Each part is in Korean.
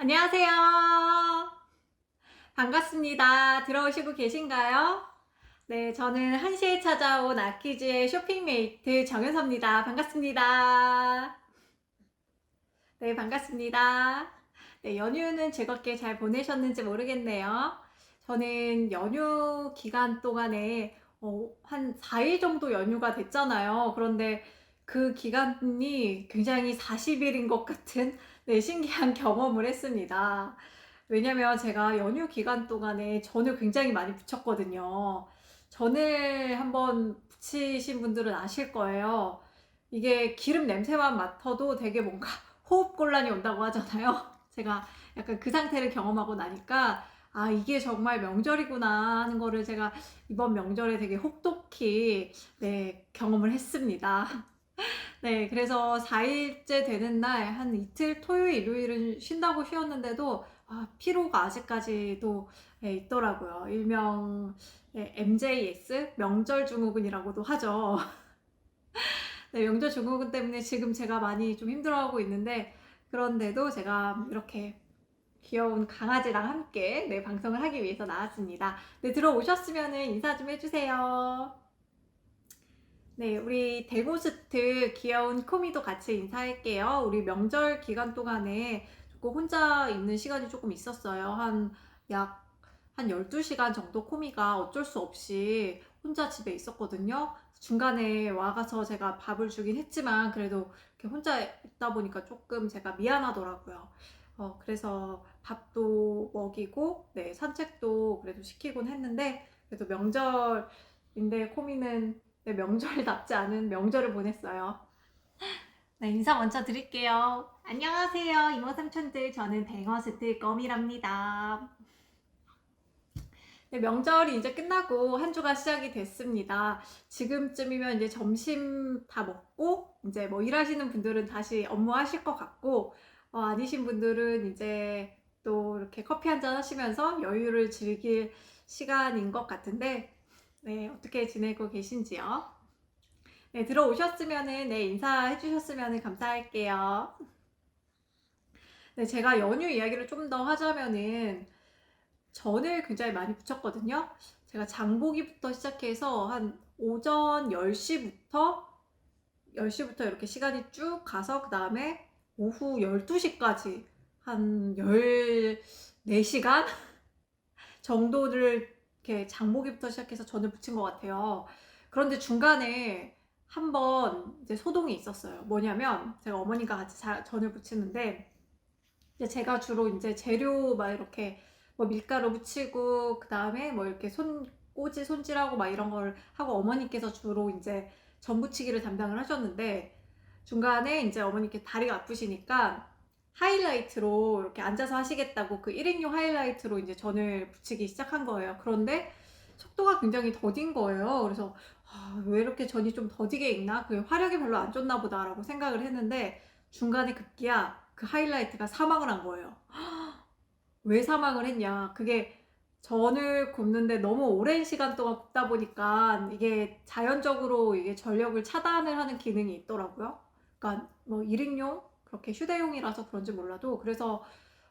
안녕하세요. 반갑습니다. 들어오시고 계신가요? 네, 저는 1시에 찾아온 아키즈의 쇼핑메이트 정현서입니다. 반갑습니다. 네, 반갑습니다. 네, 연휴는 즐겁게 잘 보내셨는지 모르겠네요. 저는 연휴 기간 동안에 한 4일 정도 연휴가 됐잖아요. 그런데 그 기간이 굉장히 40일인 것 같은 네, 신기한 경험을 했습니다. 왜냐면 제가 연휴 기간 동안에 전을 굉장히 많이 부쳤거든요. 전을 한번 부치신 분들은 아실 거예요. 이게 기름 냄새만 맡아도 되게 뭔가 호흡곤란이 온다고 하잖아요. 제가 약간 그 상태를 경험하고 나니까 아, 이게 정말 명절이구나 하는 거를 제가 이번 명절에 되게 혹독히 네, 경험을 했습니다. 네, 그래서 4일째 되는 날 한 이틀 토요일, 일요일은 쉰다고 쉬었는데도 피로가 아직까지도 네, 있더라고요. 일명 네, MJS, 명절 증후군이라고도 하죠. 네, 명절 증후군 때문에 지금 제가 많이 좀 힘들어하고 있는데 그런데도 제가 이렇게 귀여운 강아지랑 함께 네, 방송을 하기 위해서 나왔습니다. 네, 들어오셨으면 인사 좀 해주세요. 네, 우리 데고스트 귀여운 코미도 같이 인사할게요. 우리 명절 기간 동안에 조금 혼자 있는 시간이 조금 있었어요. 한 12시간 정도 코미가 어쩔 수 없이 혼자 집에 있었거든요. 중간에 와가서 제가 밥을 주긴 했지만 그래도 이렇게 혼자 있다 보니까 조금 제가 미안하더라고요. 그래서 밥도 먹이고, 네, 산책도 그래도 시키곤 했는데, 그래도 명절인데 코미는 네, 명절답지 않은 명절을 보냈어요. 네, 인사 먼저 드릴게요. 안녕하세요, 이모 삼촌들. 저는 뱅어스트 껌이랍니다. 네, 명절이 이제 끝나고 한 주가 시작이 됐습니다. 지금쯤이면 이제 점심 다 먹고 이제 뭐 일하시는 분들은 다시 업무하실 것 같고 아니신 분들은 이제 또 이렇게 커피 한잔 하시면서 여유를 즐길 시간인 것 같은데 네, 어떻게 지내고 계신지요? 네, 들어오셨으면은 네, 인사해 주셨으면 감사할게요. 네, 제가 연휴 이야기를 좀 더 하자면은 전을 굉장히 많이 붙였거든요. 제가 장보기부터 시작해서 한 오전 10시부터 이렇게 시간이 쭉 가서 그 다음에 오후 12시까지 한 14시간 정도를 이렇게 장보기부터 시작해서 전을 붙인 것 같아요. 그런데 중간에 한번 이제 소동이 있었어요. 뭐냐면 제가 어머니가 같이 전을 부치는데 이제 제가 주로 이제 재료 막 이렇게 뭐 밀가루 묻히고 그 다음에 뭐 이렇게 꼬지 손질하고 막 이런 걸 하고 어머니께서 주로 이제 전 부치기를 담당을 하셨는데 중간에 이제 어머니께 다리가 아프시니까 하이라이트로 이렇게 앉아서 하시겠다고 그 1인용 하이라이트로 이제 전을 붙이기 시작한 거예요. 그런데 속도가 굉장히 더딘 거예요. 그래서 왜 이렇게 전이 좀 더디게 익나? 그 화력이 별로 안 좋나 보다라고 생각을 했는데 중간에 급기야 그 하이라이트가 사망을 한 거예요. 왜 사망을 했냐? 그게 전을 굽는데 너무 오랜 시간 동안 굽다 보니까 이게 자연적으로 이게 전력을 차단을 하는 기능이 있더라고요. 그러니까 뭐 1인용 그렇게 휴대용이라서 그런지 몰라도 그래서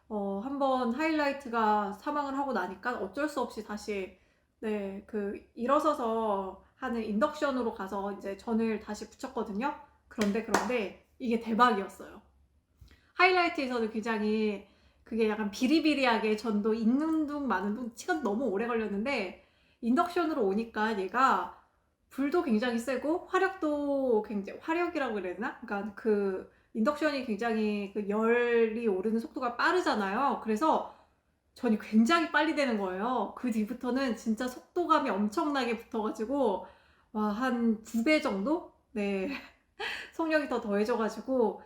한번 하이라이트가 사망을 하고 나니까 어쩔 수 없이 다시 네, 그 일어서서 하는 인덕션으로 가서 이제 전을 다시 붙였거든요. 그런데 이게 대박이었어요. 하이라이트에서는 굉장히 그게 약간 비리비리하게 전도 익는 둥 마는 둥 시간 너무 오래 걸렸는데 인덕션으로 오니까 얘가 불도 굉장히 세고 화력도 굉장히 화력이라고 그래야 되나? 그러니까 그 인덕션이 굉장히 그 열이 오르는 속도가 빠르잖아요. 그래서 전이 굉장히 빨리 되는 거예요. 그 뒤부터는 진짜 속도감이 엄청나게 붙어가지고 와, 한 2배 정도? 네. 속력이 더 더해져가지고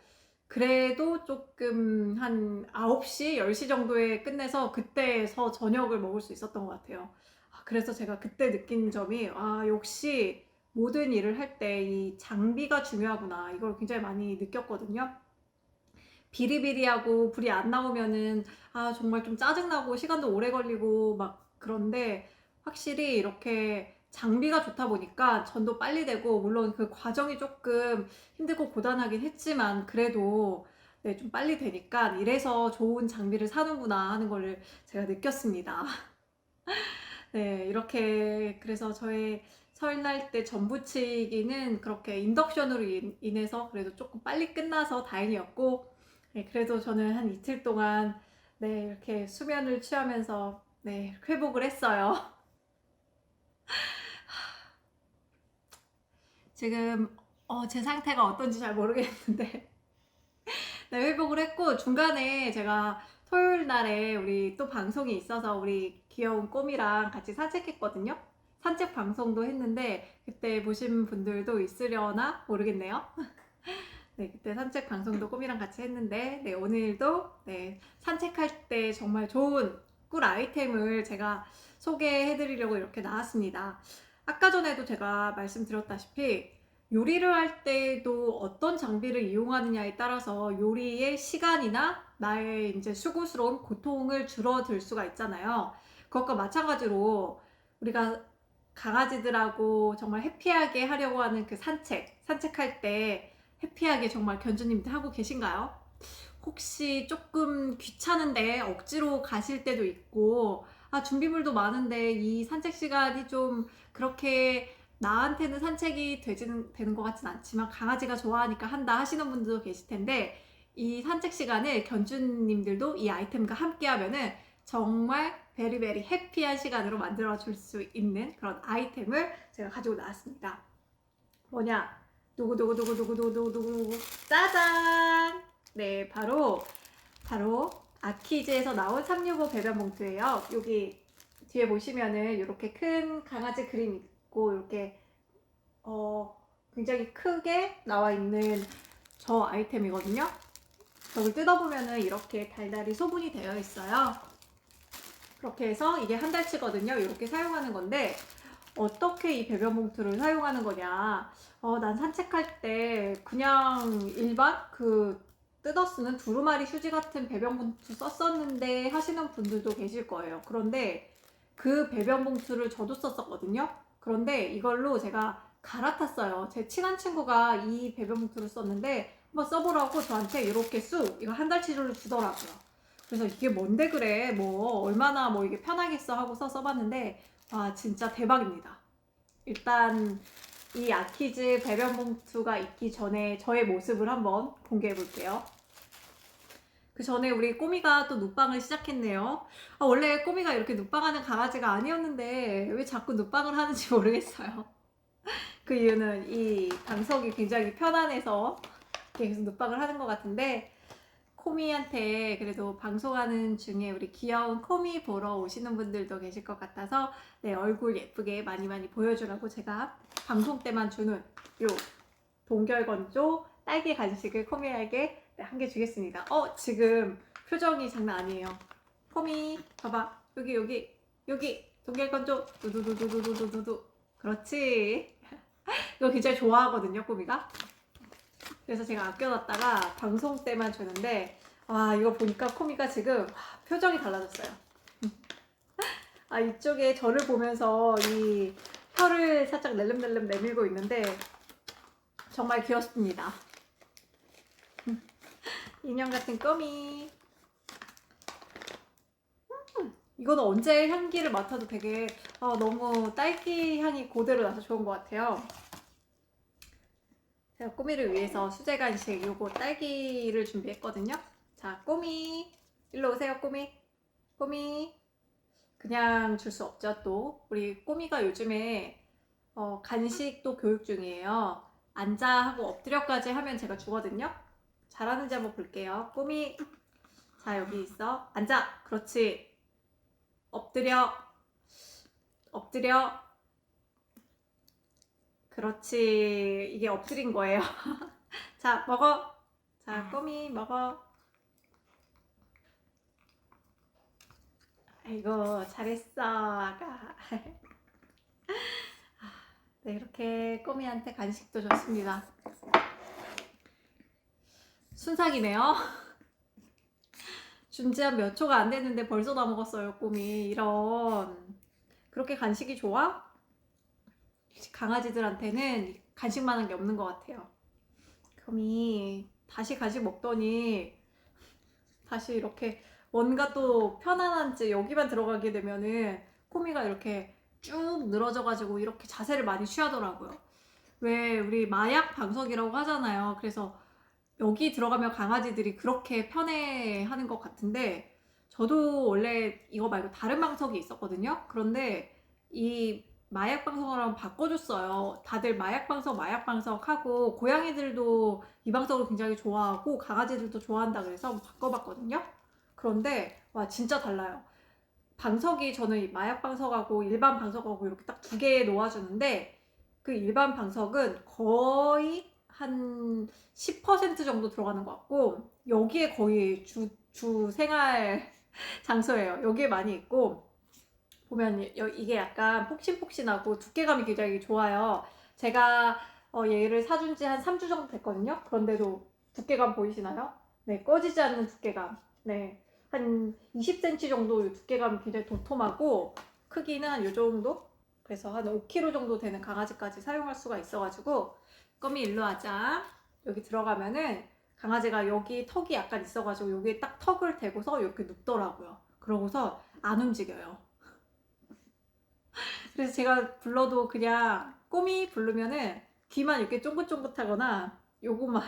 그래도 조금 한 9시, 10시 정도에 끝내서 그때서 저녁을 먹을 수 있었던 것 같아요. 그래서 제가 그때 느낀 점이 역시 모든 일을 할 때 이 장비가 중요하구나 이걸 굉장히 많이 느꼈거든요. 비리비리하고 불이 안 나오면은 정말 좀 짜증나고 시간도 오래 걸리고 막 그런데 확실히 이렇게 장비가 좋다 보니까 전도 빨리 되고 물론 그 과정이 조금 힘들고 고단하긴 했지만 그래도 네, 좀 빨리 되니까 이래서 좋은 장비를 사는구나 하는 거를 제가 느꼈습니다. 네, 이렇게 그래서 저의 설날 때 전 부치기는 그렇게 인덕션으로 인해서 그래도 조금 빨리 끝나서 다행이었고, 네, 그래도 저는 한 이틀 동안 네, 이렇게 수면을 취하면서 네, 회복을 했어요. 지금 제 상태가 어떤지 잘 모르겠는데 네, 회복을 했고 중간에 제가 토요일 날에 우리 또 방송이 있어서 우리 귀여운 꼬미랑 같이 산책했거든요. 산책 방송도 했는데 그때 보신 분들도 있으려나 모르겠네요. 네, 그때 산책 방송도 꼬미랑 같이 했는데 네, 오늘도 네, 산책할 때 정말 좋은 꿀 아이템을 제가 소개해 드리려고 이렇게 나왔습니다. 아까 전에도 제가 말씀드렸다시피 요리를 할 때도 어떤 장비를 이용하느냐에 따라서 요리의 시간이나 나의 이제 수고스러운 고통을 줄어들 수가 있잖아요. 그것과 마찬가지로 우리가 강아지들하고 정말 해피하게 하려고 하는 그 산책할 때 해피하게 정말 견주님들 하고 계신가요? 혹시 조금 귀찮은데 억지로 가실 때도 있고, 아, 준비물도 많은데 이 산책 시간이 좀 그렇게 나한테는 산책이 되는 것 같진 않지만 강아지가 좋아하니까 한다 하시는 분들도 계실 텐데, 이 산책 시간을 견주님들도 이 아이템과 함께 하면은 정말 베리베리 해피한 시간으로 만들어 줄 수 있는 그런 아이템을 제가 가지고 나왔습니다. 뭐냐? 두구두구두구두구두구두구 짜잔! 네, 바로 아키즈에서 나온 365 배변 봉투예요. 여기 뒤에 보시면은 이렇게 큰 강아지 그림 있고 이렇게 굉장히 크게 나와 있는 저 아이템이거든요. 저걸 뜯어보면은 이렇게 달달이 소분이 되어 있어요. 그렇게 해서 이게 한 달치거든요. 이렇게 사용하는 건데 어떻게 이 배변 봉투를 사용하는 거냐? 난 산책할 때 그냥 일반 그 뜯어 쓰는 두루마리 휴지 같은 배변 봉투 썼었는데 하시는 분들도 계실 거예요. 그런데 그 배변 봉투를 저도 썼었거든요. 그런데 이걸로 제가 갈아탔어요. 제 친한 친구가 이 배변 봉투를 썼는데 한번 써보라고 저한테 이렇게 이거 한 달치를 주더라고요. 그래서 이게 뭔데 그래? 뭐 얼마나 뭐 이게 편하겠어 하고서 써봤는데 와 진짜 대박입니다. 일단 이 아키즈 배변 봉투가 있기 전에 저의 모습을 한번 공개해 볼게요. 그 전에 우리 꼬미가 또 눕방을 시작했네요. 원래 꼬미가 이렇게 눕방하는 강아지가 아니었는데 왜 자꾸 눕방을 하는지 모르겠어요. 그 이유는 이 방석이 굉장히 편안해서 계속 눕방을 하는 것 같은데 코미한테 그래도 방송하는 중에 우리 귀여운 코미 보러 오시는 분들도 계실 것 같아서 네, 얼굴 예쁘게 많이 보여주라고 제가 방송 때만 주는 요 동결건조 딸기 간식을 코미에게 네, 한 개 주겠습니다. 지금 표정이 장난 아니에요. 코미 봐봐 여기 동결건조 두두두두두두두두 그렇지. 이거 굉장히 좋아하거든요 코미가. 그래서 제가 아껴놨다가 방송 때만 주는데 이거 보니까 코미가 지금 표정이 달라졌어요. 이쪽에 저를 보면서 이 혀를 살짝 낼름낼름 내밀고 있는데 정말 귀엽습니다. 인형 같은 꼬미. 이거는 언제 향기를 맡아도 되게 너무 딸기 향이 그대로 나서 좋은 것 같아요. 제가 꼬미를 위해서 수제 간식 요거 딸기를 준비했거든요. 자, 꼬미 일로 오세요. 꼬미 그냥 줄 수 없죠. 또 우리 꼬미가 요즘에 간식도 교육 중이에요. 앉아 하고 엎드려까지 하면 제가 주거든요. 잘하는지 한번 볼게요. 꼬미 자 여기 있어. 앉아. 그렇지. 엎드려 그렇지. 이게 엎드린 거예요. 자 먹어. 자 꼬미 먹어. 아이고 잘했어 아가. 네, 이렇게 꼬미한테 간식도 줬습니다. 순삭이네요. 준 지 한 몇 초가 안 됐는데 벌써 다 먹었어요 꼬미. 이런 그렇게 간식이 좋아? 강아지들한테는 간식만한 게 없는 것 같아요. 꼬미 다시 간식 먹더니 다시 이렇게 뭔가 또 편안한지 여기만 들어가게 되면은 코미가 이렇게 쭉 늘어져가지고 이렇게 자세를 많이 취하더라고요. 왜 우리 마약 방석이라고 하잖아요. 그래서 여기 들어가면 강아지들이 그렇게 편해하는 것 같은데, 저도 원래 이거 말고 다른 방석이 있었거든요. 그런데 이 마약 방석으로 바꿔줬어요. 다들 마약 방석 하고, 고양이들도 이 방석을 굉장히 좋아하고 강아지들도 좋아한다 그래서 바꿔봤거든요. 그런데 와, 진짜 달라요. 방석이, 저는 이 마약 방석하고 일반 방석하고 이렇게 딱 두 개 놓아주는데, 그 일반 방석은 거의 한 10% 정도 들어가는 것 같고, 여기에 거의 주 생활 장소예요. 여기에 많이 있고, 보면 이게 약간 폭신폭신하고 두께감이 굉장히 좋아요. 제가 얘를 사준 지 한 3주 정도 됐거든요. 그런데도 두께감 보이시나요? 네, 꺼지지 않는 두께감. 네, 한 20cm 정도 두께감이 굉장히 도톰하고, 크기는 한 이 정도? 그래서 한 5kg 정도 되는 강아지까지 사용할 수가 있어가지고, 껌이 일로 와자. 여기 들어가면은 강아지가 여기 턱이 약간 있어가지고 여기에 딱 턱을 대고서 이렇게 눕더라고요. 그러고서 안 움직여요. 그래서 제가 불러도 그냥 꼬미 부르면은 귀만 이렇게 쫑긋쫑긋하거나 요거만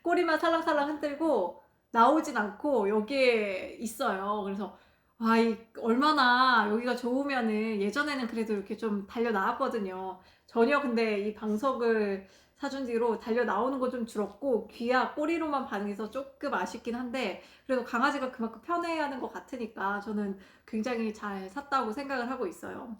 꼬리만 살랑살랑 흔들고 나오진 않고 여기에 있어요. 그래서 와, 얼마나 여기가 좋으면은, 예전에는 그래도 이렇게 좀 달려 나왔거든요. 전혀 근데 이 방석을 사준 뒤로 달려 나오는 거 좀 줄었고, 귀야 꼬리로만 반응해서 조금 아쉽긴 한데, 그래도 강아지가 그만큼 편해하는 것 같으니까 저는 굉장히 잘 샀다고 생각을 하고 있어요.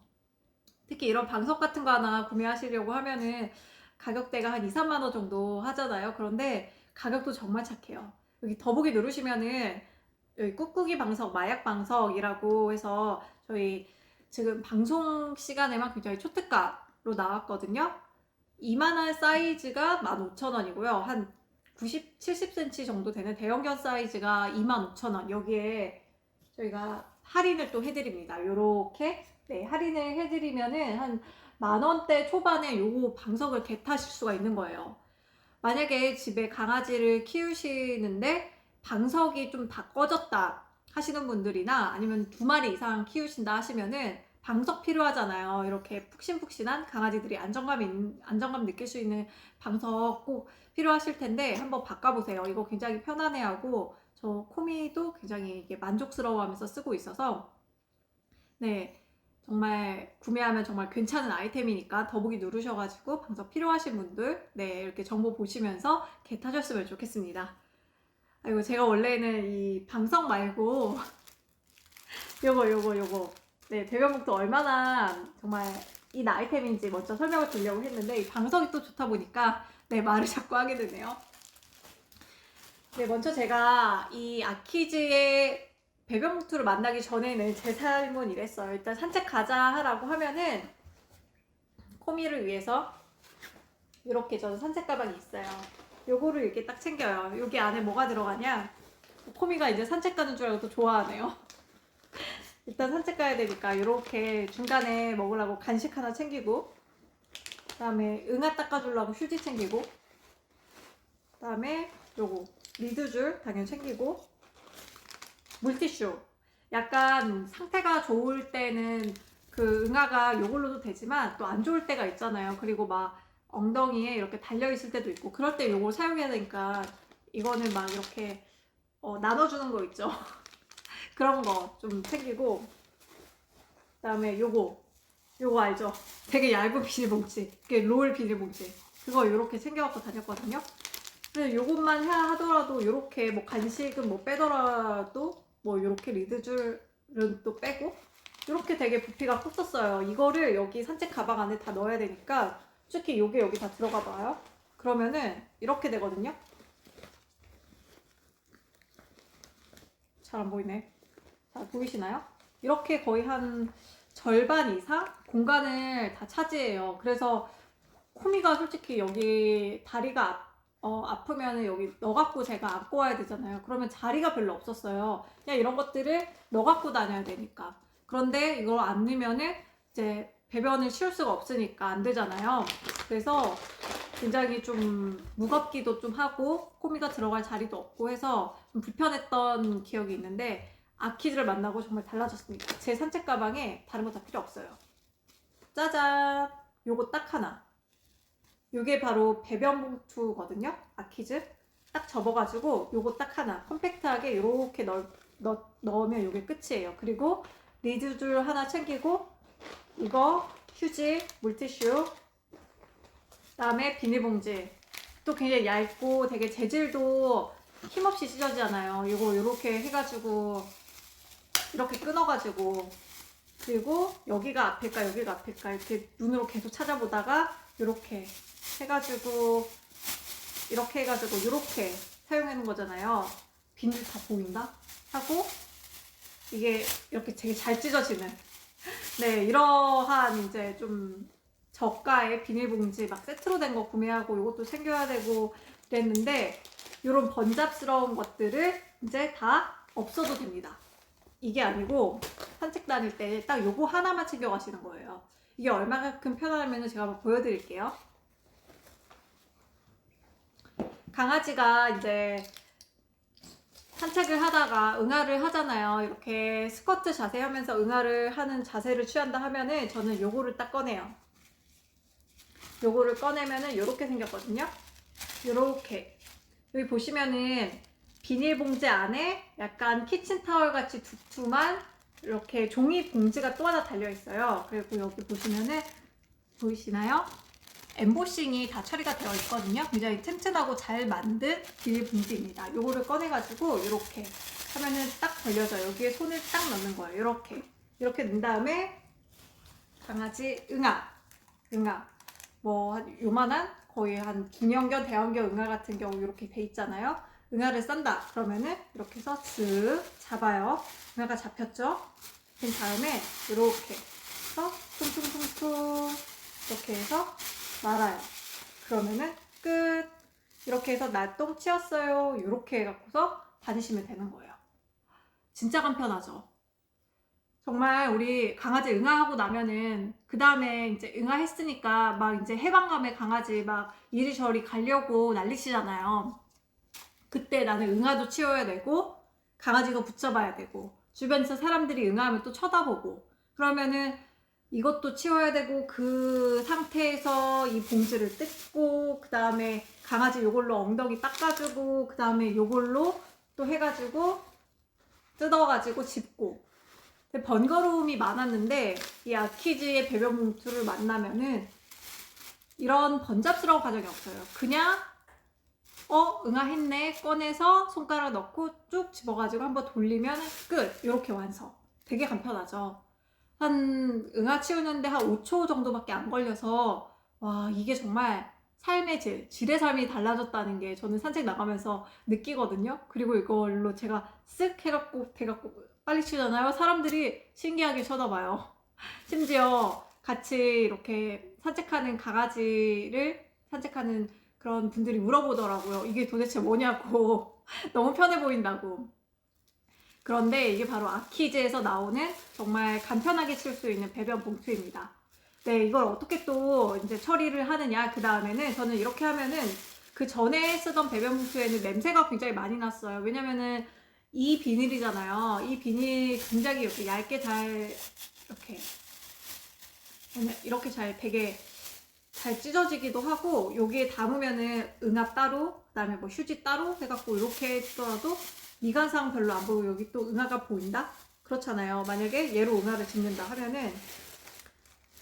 특히 이런 방석 같은 거 하나 구매하시려고 하면은 가격대가 한 2, 3만 원 정도 하잖아요. 그런데 가격도 정말 착해요. 여기 더보기 누르시면은 여기 꾹꾹이 방석, 마약 방석이라고 해서 저희 지금 방송 시간에만 굉장히 초특가로 나왔거든요. 이만한 사이즈가 15,000원이고요. 한 90, 70cm 정도 되는 대형견 사이즈가 25,000원. 여기에 저희가 할인을 또 해드립니다. 요렇게 네, 할인을 해드리면은 한 10,000원대 초반에 요거 방석을 겟하실 수가 있는 거예요. 만약에 집에 강아지를 키우시는데 방석이 좀 다 꺼졌다 하시는 분들이나, 아니면 2마리 이상 키우신다 하시면은 방석 필요하잖아요. 이렇게 푹신푹신한 강아지들이 안정감 느낄 수 있는 방석 꼭 필요하실 텐데 한번 바꿔보세요. 이거 굉장히 편안해하고, 저 코미도 굉장히 이게 만족스러워하면서 쓰고 있어서, 네, 정말 구매하면 정말 괜찮은 아이템이니까 더보기 누르셔가지고 방석 필요하신 분들, 네, 이렇게 정보 보시면서 겟하셨으면 좋겠습니다. 아이고, 제가 원래는 이 방석 말고 요거 네, 대변목도 얼마나 정말 인 아이템인지 먼저 설명을 드리려고 했는데, 이 방석이 또 좋다 보니까 네, 말을 자꾸 하게 되네요. 네, 먼저 제가 이 아키즈의 배변목투를 만나기 전에는 제 삶은 이랬어요. 일단 산책 가자 하라고 하면은 코미를 위해서 이렇게 저는 산책 가방이 있어요. 요거를 이렇게 딱 챙겨요. 여기 안에 뭐가 들어가냐? 코미가 이제 산책 가는 줄 알고 또 좋아하네요. 일단 산책 가야 되니까 이렇게 중간에 먹으려고 간식 하나 챙기고, 그 다음에 응아 닦아주려고 휴지 챙기고, 그 다음에 요거 리드줄 당연히 챙기고, 물티슈. 약간 상태가 좋을 때는 그 응아가 요걸로도 되지만 또 안 좋을 때가 있잖아요. 그리고 막 엉덩이에 이렇게 달려 있을 때도 있고, 그럴 때 요걸 사용해야 되니까 이거는 막 이렇게 나눠주는 거 있죠. 그런 거 좀 챙기고, 그 다음에 요거 알죠? 되게 얇은 비닐봉지, 이게 롤 비닐봉지, 그거 요렇게 챙겨갖고 다녔거든요. 근데 요것만 해야 하더라도, 요렇게 뭐 간식은 뭐 빼더라도 뭐 요렇게 리드줄은 또 빼고, 요렇게 되게 부피가 컸었어요. 이거를 여기 산책 가방 안에 다 넣어야 되니까, 특히 요게 여기 다 들어가 봐요. 그러면은 이렇게 되거든요. 잘 안 보이네. 잘 보이시나요? 이렇게 거의 한 절반 이상 공간을 다 차지해요. 그래서 코미가 솔직히 여기 다리가 아프면 여기 넣어갖고 제가 안고 와야 되잖아요. 그러면 자리가 별로 없었어요. 그냥 이런 것들을 넣어갖고 다녀야 되니까. 그런데 이걸 안 넣으면은 이제 배변을 치울 수가 없으니까 안 되잖아요. 그래서 굉장히 좀 무겁기도 좀 하고 코미가 들어갈 자리도 없고 해서 좀 불편했던 기억이 있는데 아키즈를 만나고 정말 달라졌습니다. 제 산책 가방에 다른 거 다 필요 없어요. 짜잔! 요거 딱 하나. 요게 바로 배변 봉투거든요. 아키즈. 딱 접어가지고 요거 딱 하나. 컴팩트하게 이렇게 넣으면 요게 끝이에요. 그리고 리드줄 하나 챙기고 이거 휴지, 물티슈, 그다음에 비닐봉지. 또 굉장히 얇고 되게 재질도 힘없이 찢어지잖아요. 이거 요렇게 해가지고 이렇게 끊어가지고, 그리고 여기가 앞일까 여기가 앞일까 이렇게 눈으로 계속 찾아보다가 이렇게 해가지고 이렇게 해가지고 이렇게 사용하는 거잖아요. 비닐 다 보인다? 하고 이게 이렇게 되게 잘 찢어지는, 네, 이러한 이제 좀 저가의 비닐봉지 막 세트로 된 거 구매하고 이것도 챙겨야 되고 그랬는데 이런 번잡스러운 것들을 이제 다 없어도 됩니다. 이게 아니고 산책 다닐 때 딱 요거 하나만 챙겨 가시는 거예요. 이게 얼마만큼 편하냐면 제가 한번 보여드릴게요. 강아지가 이제 산책을 하다가 응아를 하잖아요. 이렇게 스쿼트 자세 하면서 응아를 하는 자세를 취한다 하면은 저는 요거를 딱 꺼내요. 요거를 꺼내면은 요렇게 생겼거든요. 요렇게. 여기 보시면은 비닐봉지 안에 약간 키친타월 같이 두툼한 이렇게 종이 봉지가 또 하나 달려 있어요. 그리고 여기 보시면은 보이시나요? 엠보싱이 다 처리가 되어 있거든요. 굉장히 튼튼하고 잘 만든 비닐봉지입니다. 요거를 꺼내가지고 이렇게 하면은 딱 걸려서 여기에 손을 딱 넣는 거예요. 이렇게 넣은 다음에 강아지 응아 뭐 요만한 거의 한 중형견 대형견 응아 같은 경우 이렇게 돼 있잖아요. 응아를 싼다 그러면은 이렇게 해서 쓱 잡아요. 응아가 잡혔죠? 그 다음에 이렇게 해서 퉁퉁퉁퉁 이렇게 해서 말아요. 그러면은 끝. 이렇게 해서 나 똥 치웠어요. 이렇게 해갖고서 다니시면 되는 거예요. 진짜 간편하죠. 정말 우리 강아지 응아하고 나면은 그 다음에 이제 응아했으니까 막 이제 해방감에 강아지 막 이리저리 가려고 난리치잖아요. 그때 나는 응아도 치워야 되고 강아지도 붙여봐야 되고 주변에서 사람들이 응아하면 또 쳐다보고 그러면은 이것도 치워야 되고 그 상태에서 이 봉지를 뜯고 그 다음에 강아지 요걸로 엉덩이 닦아주고 그 다음에 요걸로 또 해가지고 뜯어가지고 짚고 번거로움이 많았는데 이 아키즈의 배변 봉투를 만나면은 이런 번잡스러운 과정이 없어요. 그냥 응아했네 꺼내서 손가락 넣고 쭉 집어가지고 한번 돌리면 끝. 이렇게 완성. 되게 간편하죠. 한 응아 치우는데 한 5초 정도밖에 안 걸려서 와 이게 정말 삶의 질의 삶이 달라졌다는 게 저는 산책 나가면서 느끼거든요. 그리고 이걸로 제가 쓱 해갖고 빨리 치우잖아요. 사람들이 신기하게 쳐다봐요. 심지어 같이 이렇게 산책하는 강아지를 산책하는 그런 분들이 물어보더라고요. 이게 도대체 뭐냐고. 너무 편해 보인다고. 그런데 이게 바로 아키즈에서 나오는 정말 간편하게 칠 수 있는 배변 봉투입니다. 네, 이걸 어떻게 또 이제 처리를 하느냐. 그 다음에는 저는 이렇게 하면은 그 전에 쓰던 배변 봉투에는 냄새가 굉장히 많이 났어요. 왜냐면은 이 비닐이잖아요. 이 비닐이 굉장히 이렇게 얇게 잘 이렇게 잘 되게 잘 찢어지기도 하고 여기에 담으면은 응아 따로 그다음에 뭐 휴지 따로 해갖고 이렇게 했더라도 미간상 별로 안 보이고 여기 또 응아가 보인다? 그렇잖아요. 만약에 얘로 응아를 짚는다 하면은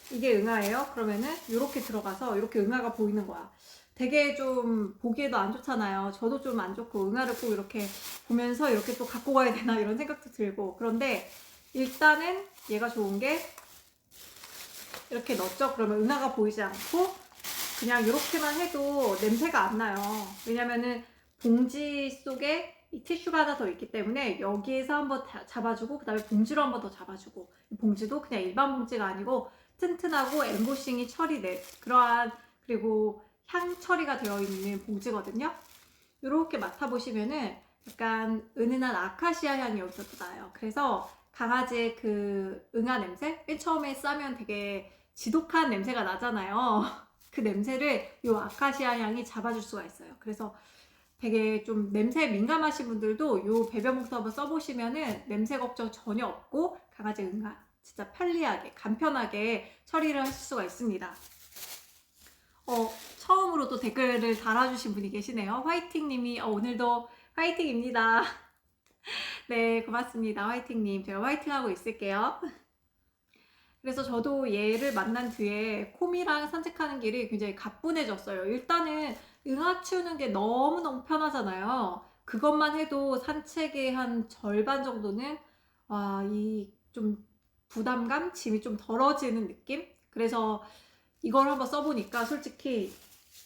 이게 응아예요? 그러면은 이렇게 들어가서 이렇게 응아가 보이는 거야. 되게 좀 보기에도 안 좋잖아요. 저도 좀 안 좋고 응아를 꼭 이렇게 보면서 이렇게 또 갖고 가야 되나 이런 생각도 들고 그런데 일단은 얘가 좋은 게 이렇게 넣었죠? 그러면 응아가 보이지 않고 그냥 이렇게만 해도 냄새가 안 나요. 왜냐면은 봉지 속에 이 티슈가 하나 더 있기 때문에 여기에서 한번 잡아주고 그 다음에 봉지로 한번 더 잡아주고 이 봉지도 그냥 일반 봉지가 아니고 튼튼하고 엠보싱이 처리된 그러한 그리고 향 처리가 되어 있는 봉지거든요. 이렇게 맡아보시면은 약간 은은한 아카시아 향이 여기서도 나요. 그래서 강아지의 그 응아 냄새? 맨 처음에 싸면 되게 지독한 냄새가 나잖아요. 그 냄새를 이 아카시아 향이 잡아줄 수가 있어요. 그래서 되게 좀 냄새에 민감하신 분들도 이 배변봉투 한번 써보시면은 냄새 걱정 전혀 없고 강아지 응아 진짜 편리하게 간편하게 처리를 하실 수가 있습니다. 처음으로 또 댓글을 달아주신 분이 계시네요. 화이팅님이 오늘도 화이팅입니다. 네, 고맙습니다. 화이팅님. 제가 화이팅하고 있을게요. 그래서 저도 얘를 만난 뒤에 코미랑 산책하는 길이 굉장히 가뿐해졌어요. 일단은 응아 키우는 게 너무너무 편하잖아요. 그것만 해도 산책의 한 절반 정도는 이 좀 부담감, 짐이 좀 덜어지는 느낌? 그래서 이걸 한번 써보니까 솔직히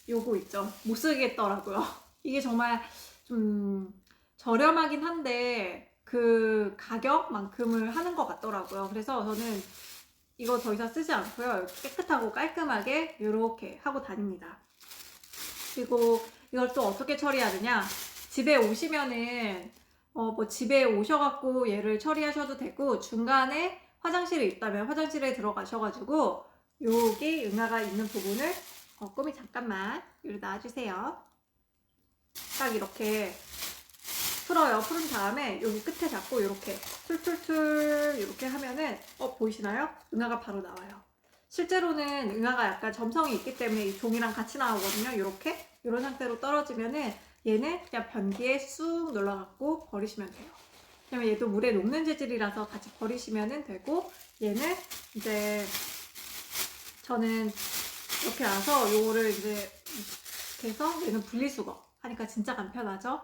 요거 있죠. 못 쓰겠더라고요. 이게 정말 좀 저렴하긴 한데 그 가격만큼을 하는 것 같더라고요. 그래서 저는 이거 더 이상 쓰지 않고요. 깨끗하고 깔끔하게 이렇게 하고 다닙니다. 그리고 이걸 또 어떻게 처리하느냐? 집에 오시면은 뭐 집에 오셔갖고 얘를 처리하셔도 되고 중간에 화장실에 있다면 화장실에 들어가셔가지고 여기 응아가 있는 부분을 꼬미 잠깐만 여기 놔주세요. 딱 이렇게 풀어요. 풀은 다음에 여기 끝에 잡고 이렇게 툴툴툴 이렇게 하면은 보이시나요? 응아가 바로 나와요. 실제로는 응아가 약간 점성이 있기 때문에 이 종이랑 같이 나오거든요. 이렇게 이런 상태로 떨어지면은 얘는 그냥 변기에 쑥 눌러갖고 버리시면 돼요. 왜냐면 얘도 물에 녹는 재질이라서 같이 버리시면 되고 얘는 이제 저는 이렇게 놔서 요거를 이제 이렇게 해서 얘는 분리수거 하니까 진짜 간편하죠?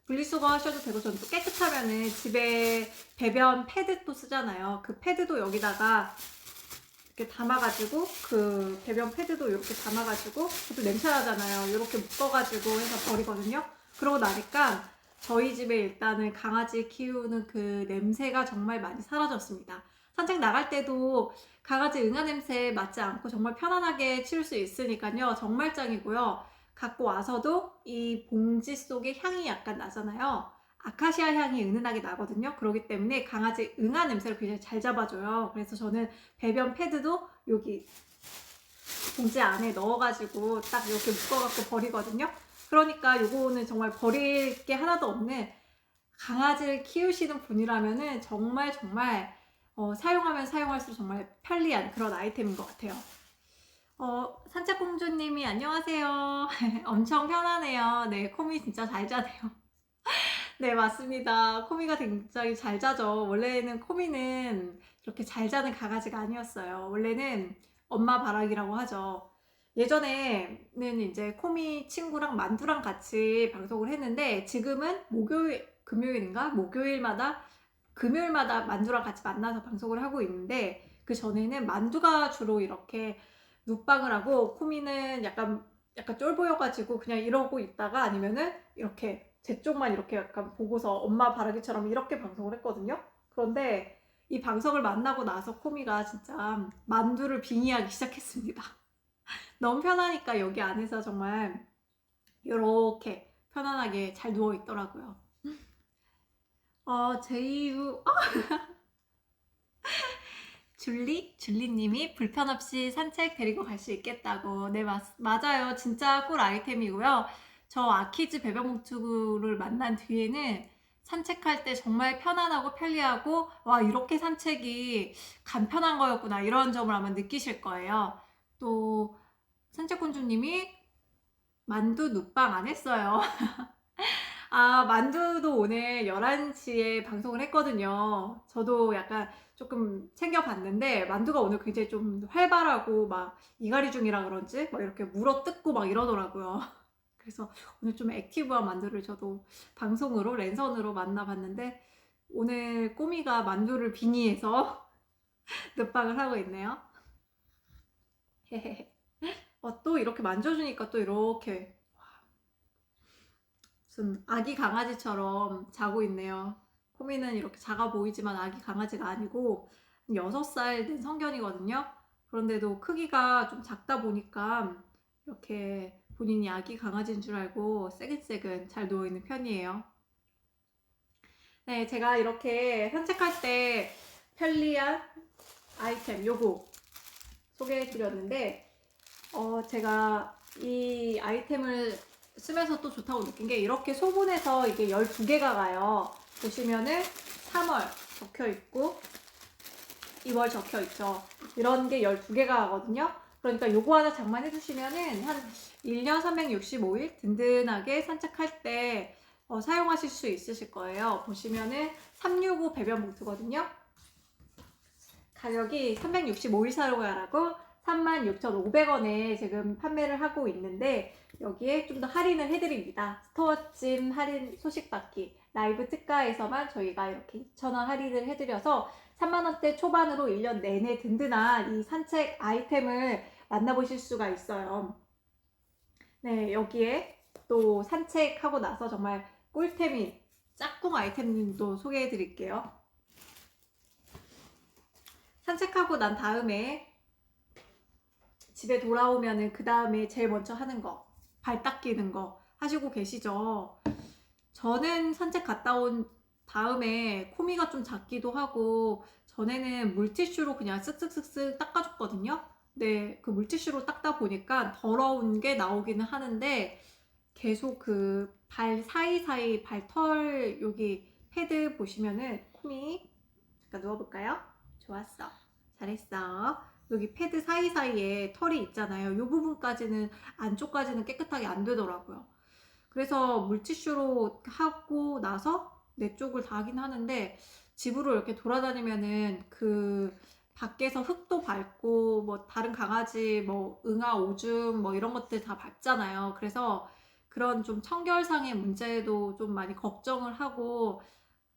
분리수거 하셔도 되고 저는 또 깨끗하면은 집에 배변 패드 또 쓰잖아요. 그 패드도 여기다가 이렇게 담아가지고 그 배변 패드도 이렇게 담아가지고 그것도 냄새 나잖아요. 이렇게 묶어가지고 해서 버리거든요. 그러고 나니까 저희 집에 일단은 강아지 키우는 그 냄새가 정말 많이 사라졌습니다. 산책 나갈 때도 강아지 응아 냄새 맡지 않고 정말 편안하게 치울 수 있으니까요. 정말 짱이고요. 갖고 와서도 이 봉지 속에 향이 약간 나잖아요. 아카시아 향이 은은하게 나거든요. 그렇기 때문에 강아지 응아 냄새를 굉장히 잘 잡아줘요. 그래서 저는 배변 패드도 여기 봉지 안에 넣어가지고 딱 이렇게 묶어갖고 버리거든요. 그러니까 요거는 정말 버릴 게 하나도 없는 강아지를 키우시는 분이라면은 정말 사용하면 사용할수록 정말 편리한 그런 아이템인 것 같아요. 산책공주님이 안녕하세요. 엄청 편하네요. 네, 코미 진짜 잘 자네요. 네, 맞습니다. 코미가 굉장히 잘 자죠. 원래는 코미는 이렇게 잘 자는 강아지가 아니었어요. 원래는 엄마 바라기라고 하죠. 예전에는 이제 코미 친구랑 만두랑 같이 방송을 했는데 지금은 금요일마다 만두랑 같이 만나서 방송을 하고 있는데 그 전에는 만두가 주로 이렇게 눕방을 하고 코미는 약간 쫄보여가지고 그냥 이러고 있다가 아니면은 이렇게 제 쪽만 이렇게 약간 보고서 엄마 바라기처럼 이렇게 방송을 했거든요. 그런데 이 방송을 만나고 나서 코미가 진짜 만두를 빙의하기 시작했습니다. 너무 편하니까 여기 안에서 정말 이렇게 편안하게 잘 누워 있더라고요. 제이유 줄리님이 불편 없이 산책 데리고 갈 수 있겠다고. 네, 맞아요. 진짜 꿀 아이템이고요. 저 아키즈 배변봉투를 만난 뒤에는 산책할 때 정말 편안하고 편리하고 와 이렇게 산책이 간편한 거였구나 이런 점을 아마 느끼실 거예요. 또 산책공주님이 만두 눕방 안 했어요. 만두도 오늘 11시에 방송을 했거든요. 저도 약간 조금 챙겨봤는데 만두가 오늘 굉장히 좀 활발하고 막 이갈이 중이라 그런지 막 이렇게 물어뜯고 막 이러더라고요. 그래서 오늘 좀 액티브한 만두를 저도 방송으로 랜선으로 만나봤는데 오늘 꼬미가 만두를 빙의해서 눕방을 하고 있네요. 또 이렇게 만져주니까 또 이렇게 무슨 아기 강아지처럼 자고 있네요. 코미는 이렇게 작아 보이지만 아기 강아지가 아니고 6살 된 성견이거든요. 그런데도 크기가 좀 작다 보니까 이렇게 본인이 아기 강아지인 줄 알고 새근새근 잘 누워있는 편이에요. 네, 제가 이렇게 산책할 때 편리한 아이템 요거 소개해 드렸는데 제가 이 아이템을 쓰면서 또 좋다고 느낀 게 이렇게 소분해서 이게 12개가 가요. 보시면은 3월 적혀 있고 2월 적혀 있죠. 이런 게 12개가 가거든요. 그러니까 요거 하나 장만해 주시면은 한 1년 365일 든든하게 산책할 때 사용하실 수 있으실 거예요. 보시면은 365 배변 봉투거든요. 가격이 365일 사용하라고 36,500원에 지금 판매를 하고 있는데 여기에 좀 더 할인을 해드립니다. 스토어찜 할인 소식 받기 라이브 특가에서만 저희가 이렇게 2,000원 할인을 해드려서 3만원대 초반으로 1년 내내 든든한 이 산책 아이템을 만나보실 수가 있어요. 네, 여기에 또 산책하고 나서 정말 꿀템인 짝꿍 아이템도 소개해 드릴게요. 산책하고 난 다음에 집에 돌아오면은 그 다음에 제일 먼저 하는 거, 발 닦이는 거 하시고 계시죠? 저는 산책 갔다 온 다음에 코미가 좀 잦기도 하고 전에는 물티슈로 그냥 쓱쓱쓱쓱 닦아줬거든요. 네, 그 물티슈로 닦다 보니까 더러운 게 나오기는 하는데 계속 그 발 사이사이 발털 여기 패드 보시면은 코미 잠깐 누워볼까요? 좋았어. 잘했어. 여기 패드 사이사이에 털이 있잖아요. 이 부분까지는 안쪽까지는 깨끗하게 안 되더라고요. 그래서 물티슈로 하고 나서 내 쪽을 다 하긴 하는데 집으로 이렇게 돌아다니면은 그 밖에서 흙도 밟고 뭐 다른 강아지 뭐 응아 오줌 뭐 이런 것들 다 밟잖아요. 그래서 그런 좀 청결상의 문제도 좀 많이 걱정을 하고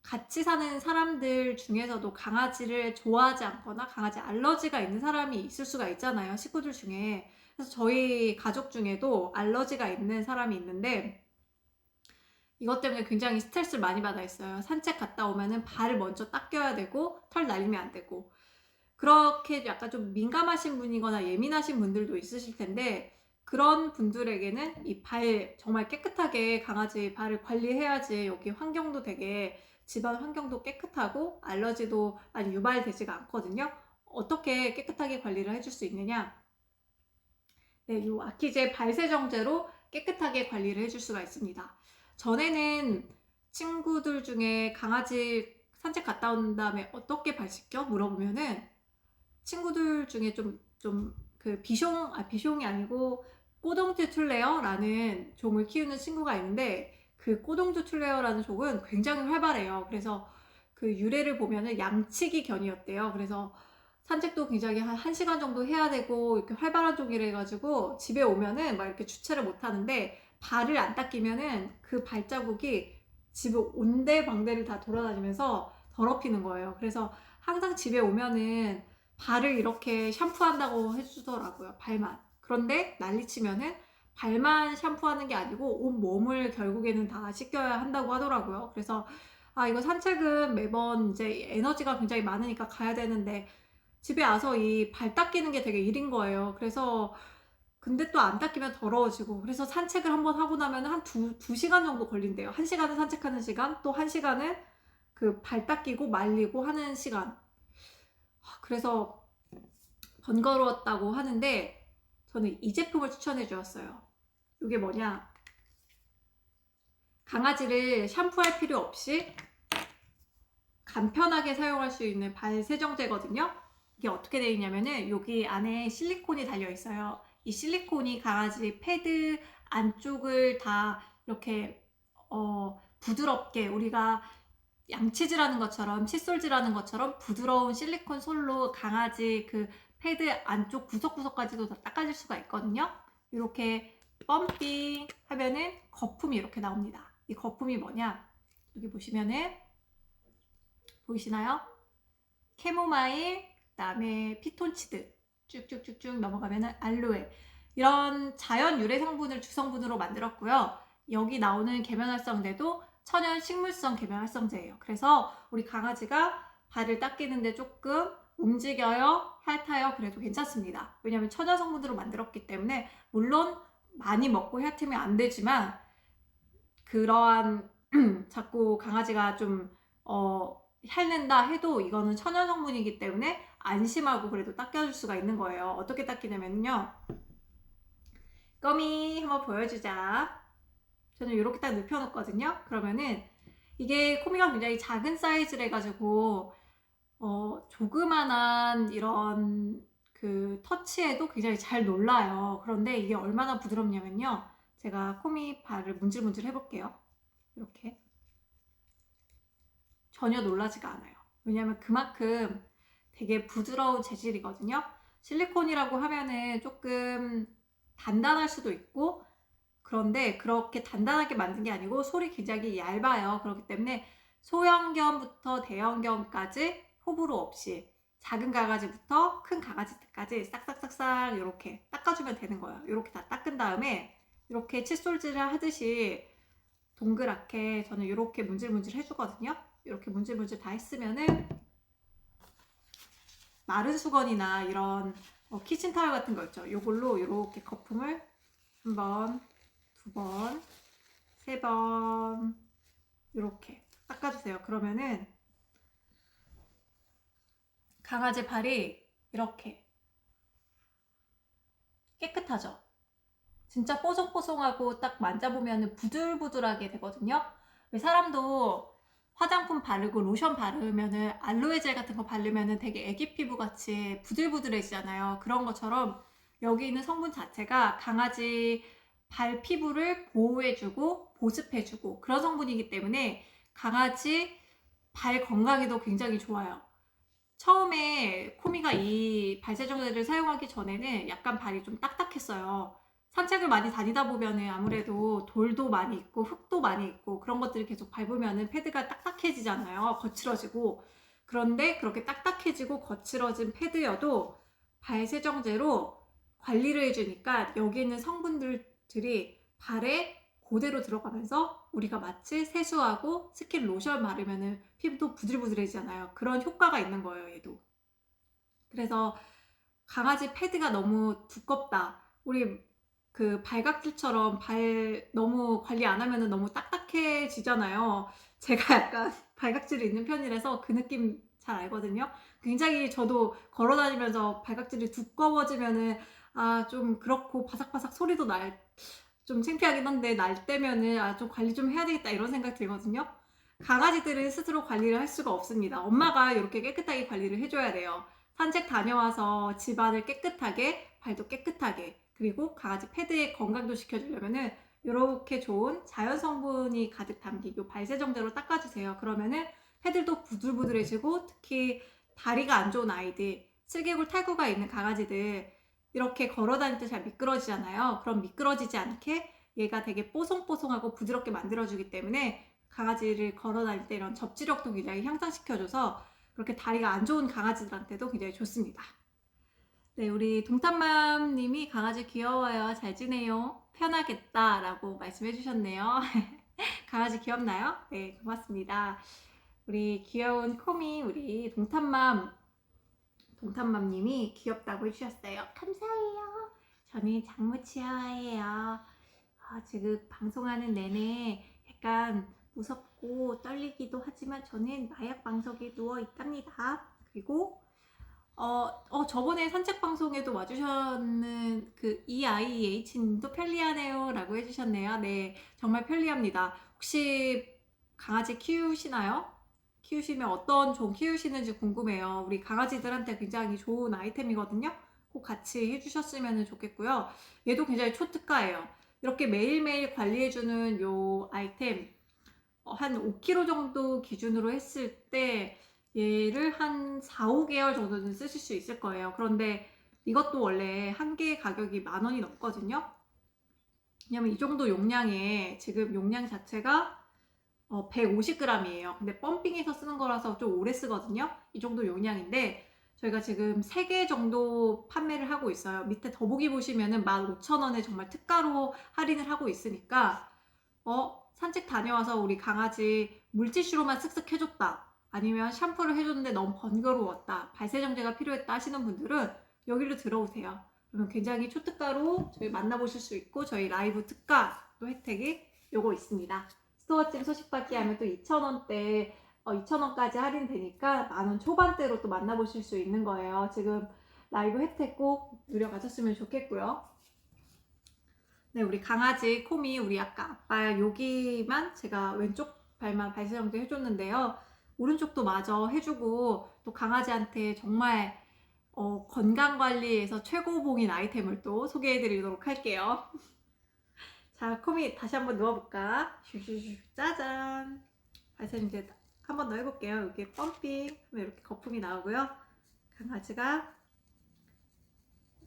같이 사는 사람들 중에서도 강아지를 좋아하지 않거나 강아지 알러지가 있는 사람이 있을 수가 있잖아요. 식구들 중에. 그래서 저희 가족 중에도 알러지가 있는 사람이 있는데 이것 때문에 굉장히 스트레스를 많이 받아 있어요. 산책 갔다 오면은 발을 먼저 닦여야 되고 털 날리면 안 되고 그렇게 약간 좀 민감하신 분이거나 예민하신 분들도 있으실 텐데 그런 분들에게는 이 발 정말 깨끗하게 강아지 발을 관리해야지 여기 환경도 되게 집안 환경도 깨끗하고 알러지도 많이 유발되지가 않거든요. 어떻게 깨끗하게 관리를 해줄 수 있느냐? 네, 이 아키제 발세정제로 깨끗하게 관리를 해줄 수가 있습니다. 전에는 친구들 중에 강아지 산책 갔다 온 다음에 어떻게 발 씻겨? 물어보면은 친구들 중에 그 비숑이 아니고 꼬동튜툴레어라는 종을 키우는 친구가 있는데 그 꼬동튜툴레어라는 종은 굉장히 활발해요. 그래서 그 유래를 보면은 양치기 견이었대요. 그래서 산책도 굉장히 한 1시간 정도 해야 되고 이렇게 활발한 종이라 해가지고 집에 오면은 막 이렇게 주체를 못 하는데 발을 안 닦이면은 그 발자국이 집 온데방데를 다 돌아다니면서 더럽히는 거예요. 그래서 항상 집에 오면은 발을 이렇게 샴푸한다고 해주더라고요. 발만. 그런데 난리치면은 발만 샴푸하는 게 아니고 온 몸을 결국에는 다 씻겨야 한다고 하더라고요. 그래서 이거 산책은 매번 이제 에너지가 굉장히 많으니까 가야 되는데 집에 와서 이 발 닦이는 게 되게 일인 거예요. 그래서 근데 또 안 닦이면 더러워지고 그래서 산책을 한번 하고 나면 한 두 시간 정도 걸린대요. 1시간은 산책하는 시간, 또 1시간은 그 발 닦이고 말리고 하는 시간. 그래서 번거로웠다고 하는데 저는 이 제품을 추천해 주었어요. 이게 뭐냐? 강아지를 샴푸할 필요 없이 간편하게 사용할 수 있는 발 세정제거든요. 이게 어떻게 되어 있냐면은 여기 안에 실리콘이 달려 있어요. 이 실리콘이 강아지 패드 안쪽을 다 이렇게 부드럽게 우리가 양치질하는 것처럼 칫솔질하는 것처럼 부드러운 실리콘 솔로 강아지 그 패드 안쪽 구석구석까지도 다 닦아줄 수가 있거든요. 이렇게 펌핑 하면은 거품이 이렇게 나옵니다. 이 거품이 뭐냐? 여기 보시면은 보이시나요? 캐모마일, 그다음에 피톤치드 쭉쭉쭉쭉 넘어가면은 알로에 이런 자연 유래 성분을 주성분으로 만들었고요. 여기 나오는 계면활성제도 천연 식물성 계면활성제예요. 그래서 우리 강아지가 발을 닦이는데 조금 움직여요, 핥아요, 그래도 괜찮습니다. 왜냐하면 천연 성분으로 만들었기 때문에 물론 많이 먹고 핥으면 안 되지만 그러한 자꾸 강아지가 좀 핥는다 해도 이거는 천연 성분이기 때문에 안심하고 그래도 닦여줄 수가 있는 거예요. 어떻게 닦이냐면요. 거미 한번 보여주자. 저는 이렇게 딱 눕혀놓거든요. 그러면은 이게 코미가 굉장히 작은 사이즈를 해가지고 조그만한 이런 그 터치에도 굉장히 잘 놀라요. 그런데 이게 얼마나 부드럽냐면요. 제가 코미 발을 문질문질 해볼게요. 이렇게. 전혀 놀라지가 않아요. 왜냐면 그만큼 되게 부드러운 재질이거든요. 실리콘이라고 하면은 조금 단단할 수도 있고, 그런데 그렇게 단단하게 만든 게 아니고 솔이 굉장히 얇아요. 그렇기 때문에 소형견부터 대형견까지 호불호 없이 작은 강아지부터 큰 강아지까지 싹싹싹싹 이렇게 닦아주면 되는 거예요. 이렇게 다 닦은 다음에 이렇게 칫솔질을 하듯이 동그랗게 저는 이렇게 문질문질 해주거든요. 이렇게 문질문질 다 했으면은 마른 수건이나 이런 키친타월 같은 거 있죠. 이걸로 이렇게 거품을 한 번, 두 번, 세 번 이렇게 닦아주세요. 그러면은 강아지 발이 이렇게 깨끗하죠. 진짜 뽀송뽀송하고 딱 만져보면 부들부들하게 되거든요. 왜 사람도 화장품 바르고 로션 바르면은 알로에 젤 같은 거 바르면은 되게 애기 피부 같이 부들부들해지잖아요. 그런 것처럼 여기 있는 성분 자체가 강아지 발 피부를 보호해주고 보습해주고 그런 성분이기 때문에 강아지 발 건강에도 굉장히 좋아요. 처음에 코미가 이 발세정제를 사용하기 전에는 약간 발이 좀 딱딱했어요. 산책을 많이 다니다 보면은 아무래도 돌도 많이 있고 흙도 많이 있고 그런 것들을 계속 밟으면은 패드가 딱딱해지잖아요. 거칠어지고. 그런데 그렇게 딱딱해지고 거칠어진 패드여도 발세정제로 관리를 해주니까 여기 있는 성분들이 발에 그대로 들어가면서 우리가 마치 세수하고 스킨 로션 바르면은 피부도 부들부들해지잖아요. 그런 효과가 있는 거예요, 얘도. 그래서 강아지 패드가 너무 두껍다. 우리 그 발각질처럼 발 너무 관리 안 하면은 너무 딱딱해지잖아요. 제가 약간 발각질이 있는 편이라서 그 느낌 잘 알거든요. 굉장히 저도 걸어 다니면서 발각질이 두꺼워지면은 좀 그렇고 바삭바삭 소리도 좀 창피하긴 한데 날 때면은 좀 관리 좀 해야 되겠다 이런 생각 들거든요. 강아지들은 스스로 관리를 할 수가 없습니다. 엄마가 이렇게 깨끗하게 관리를 해줘야 돼요. 산책 다녀와서 집안을 깨끗하게, 발도 깨끗하게, 그리고 강아지 패드의 건강도 지켜주려면은 이렇게 좋은 자연 성분이 가득 담긴 이 발세정제로 닦아주세요. 그러면은 패들도 부들부들해지고 특히 다리가 안 좋은 아이들, 슬개골 탈구가 있는 강아지들 이렇게 걸어 다닐 때 잘 미끄러지잖아요. 그럼 미끄러지지 않게 얘가 되게 뽀송뽀송하고 부드럽게 만들어주기 때문에 강아지를 걸어 다닐 때 이런 접지력도 굉장히 향상시켜줘서 그렇게 다리가 안 좋은 강아지들한테도 굉장히 좋습니다. 네, 우리 동탄맘 님이 강아지 귀여워요. 잘 지내요. 편하겠다 라고 말씀해 주셨네요. 강아지 귀엽나요? 네, 고맙습니다. 우리 귀여운 코미 우리 동탄맘 님이 귀엽다고 해주셨어요. 감사해요. 저는 장무 치아와예요. 지금 방송하는 내내 약간 무섭고 떨리기도 하지만 저는 마약 방석에 누워 있답니다. 그리고 저번에 산책 방송에도 와주셨는 그 EIH님도 편리하네요 라고 해주셨네요. 네, 정말 편리합니다. 혹시 강아지 키우시나요? 키우시면 어떤 종 키우시는지 궁금해요. 우리 강아지들한테 굉장히 좋은 아이템이거든요. 꼭 같이 해주셨으면 좋겠고요. 얘도 굉장히 초특가예요. 이렇게 매일매일 관리해주는 요 아이템 한 5kg 정도 기준으로 했을 때 얘를 한 4, 5개월 정도는 쓰실 수 있을 거예요. 그런데 이것도 원래 한 개 가격이 10,000원이 넘거든요. 왜냐면 이 정도 용량에 지금 용량 자체가 150g이에요. 근데 펌핑해서 쓰는 거라서 좀 오래 쓰거든요. 이 정도 용량인데 저희가 지금 3개 정도 판매를 하고 있어요. 밑에 더보기 보시면은 15,000원에 정말 특가로 할인을 하고 있으니까 산책 다녀와서 우리 강아지 물티슈로만 쓱쓱 해줬다. 아니면 샴푸를 해줬는데 너무 번거로웠다. 발세정제가 필요했다 하시는 분들은 여기로 들어오세요. 그러면 굉장히 초특가로 저희 만나보실 수 있고 저희 라이브 특가도 혜택이 요거 있습니다. 스토어찜 소식받기 하면 또 2,000원대 2,000원까지 할인되니까 10,000원 초반대로 또 만나보실 수 있는 거예요. 지금 라이브 혜택 꼭 누려가셨으면 좋겠고요. 네, 우리 강아지 코미, 우리 아까 아빠 여기만 제가 왼쪽 발만 발세 정도 해줬는데요. 오른쪽도 마저 해주고 또 강아지한테 정말 건강 관리에서 최고봉인 아이템을 또 소개해드리도록 할게요. 자, 코미 다시 한번 누워볼까? 슈슈슈 짜잔. 발세 이제 한 번 더 해볼게요. 여기 펌핑 하면 이렇게 거품이 나오고요. 강아지가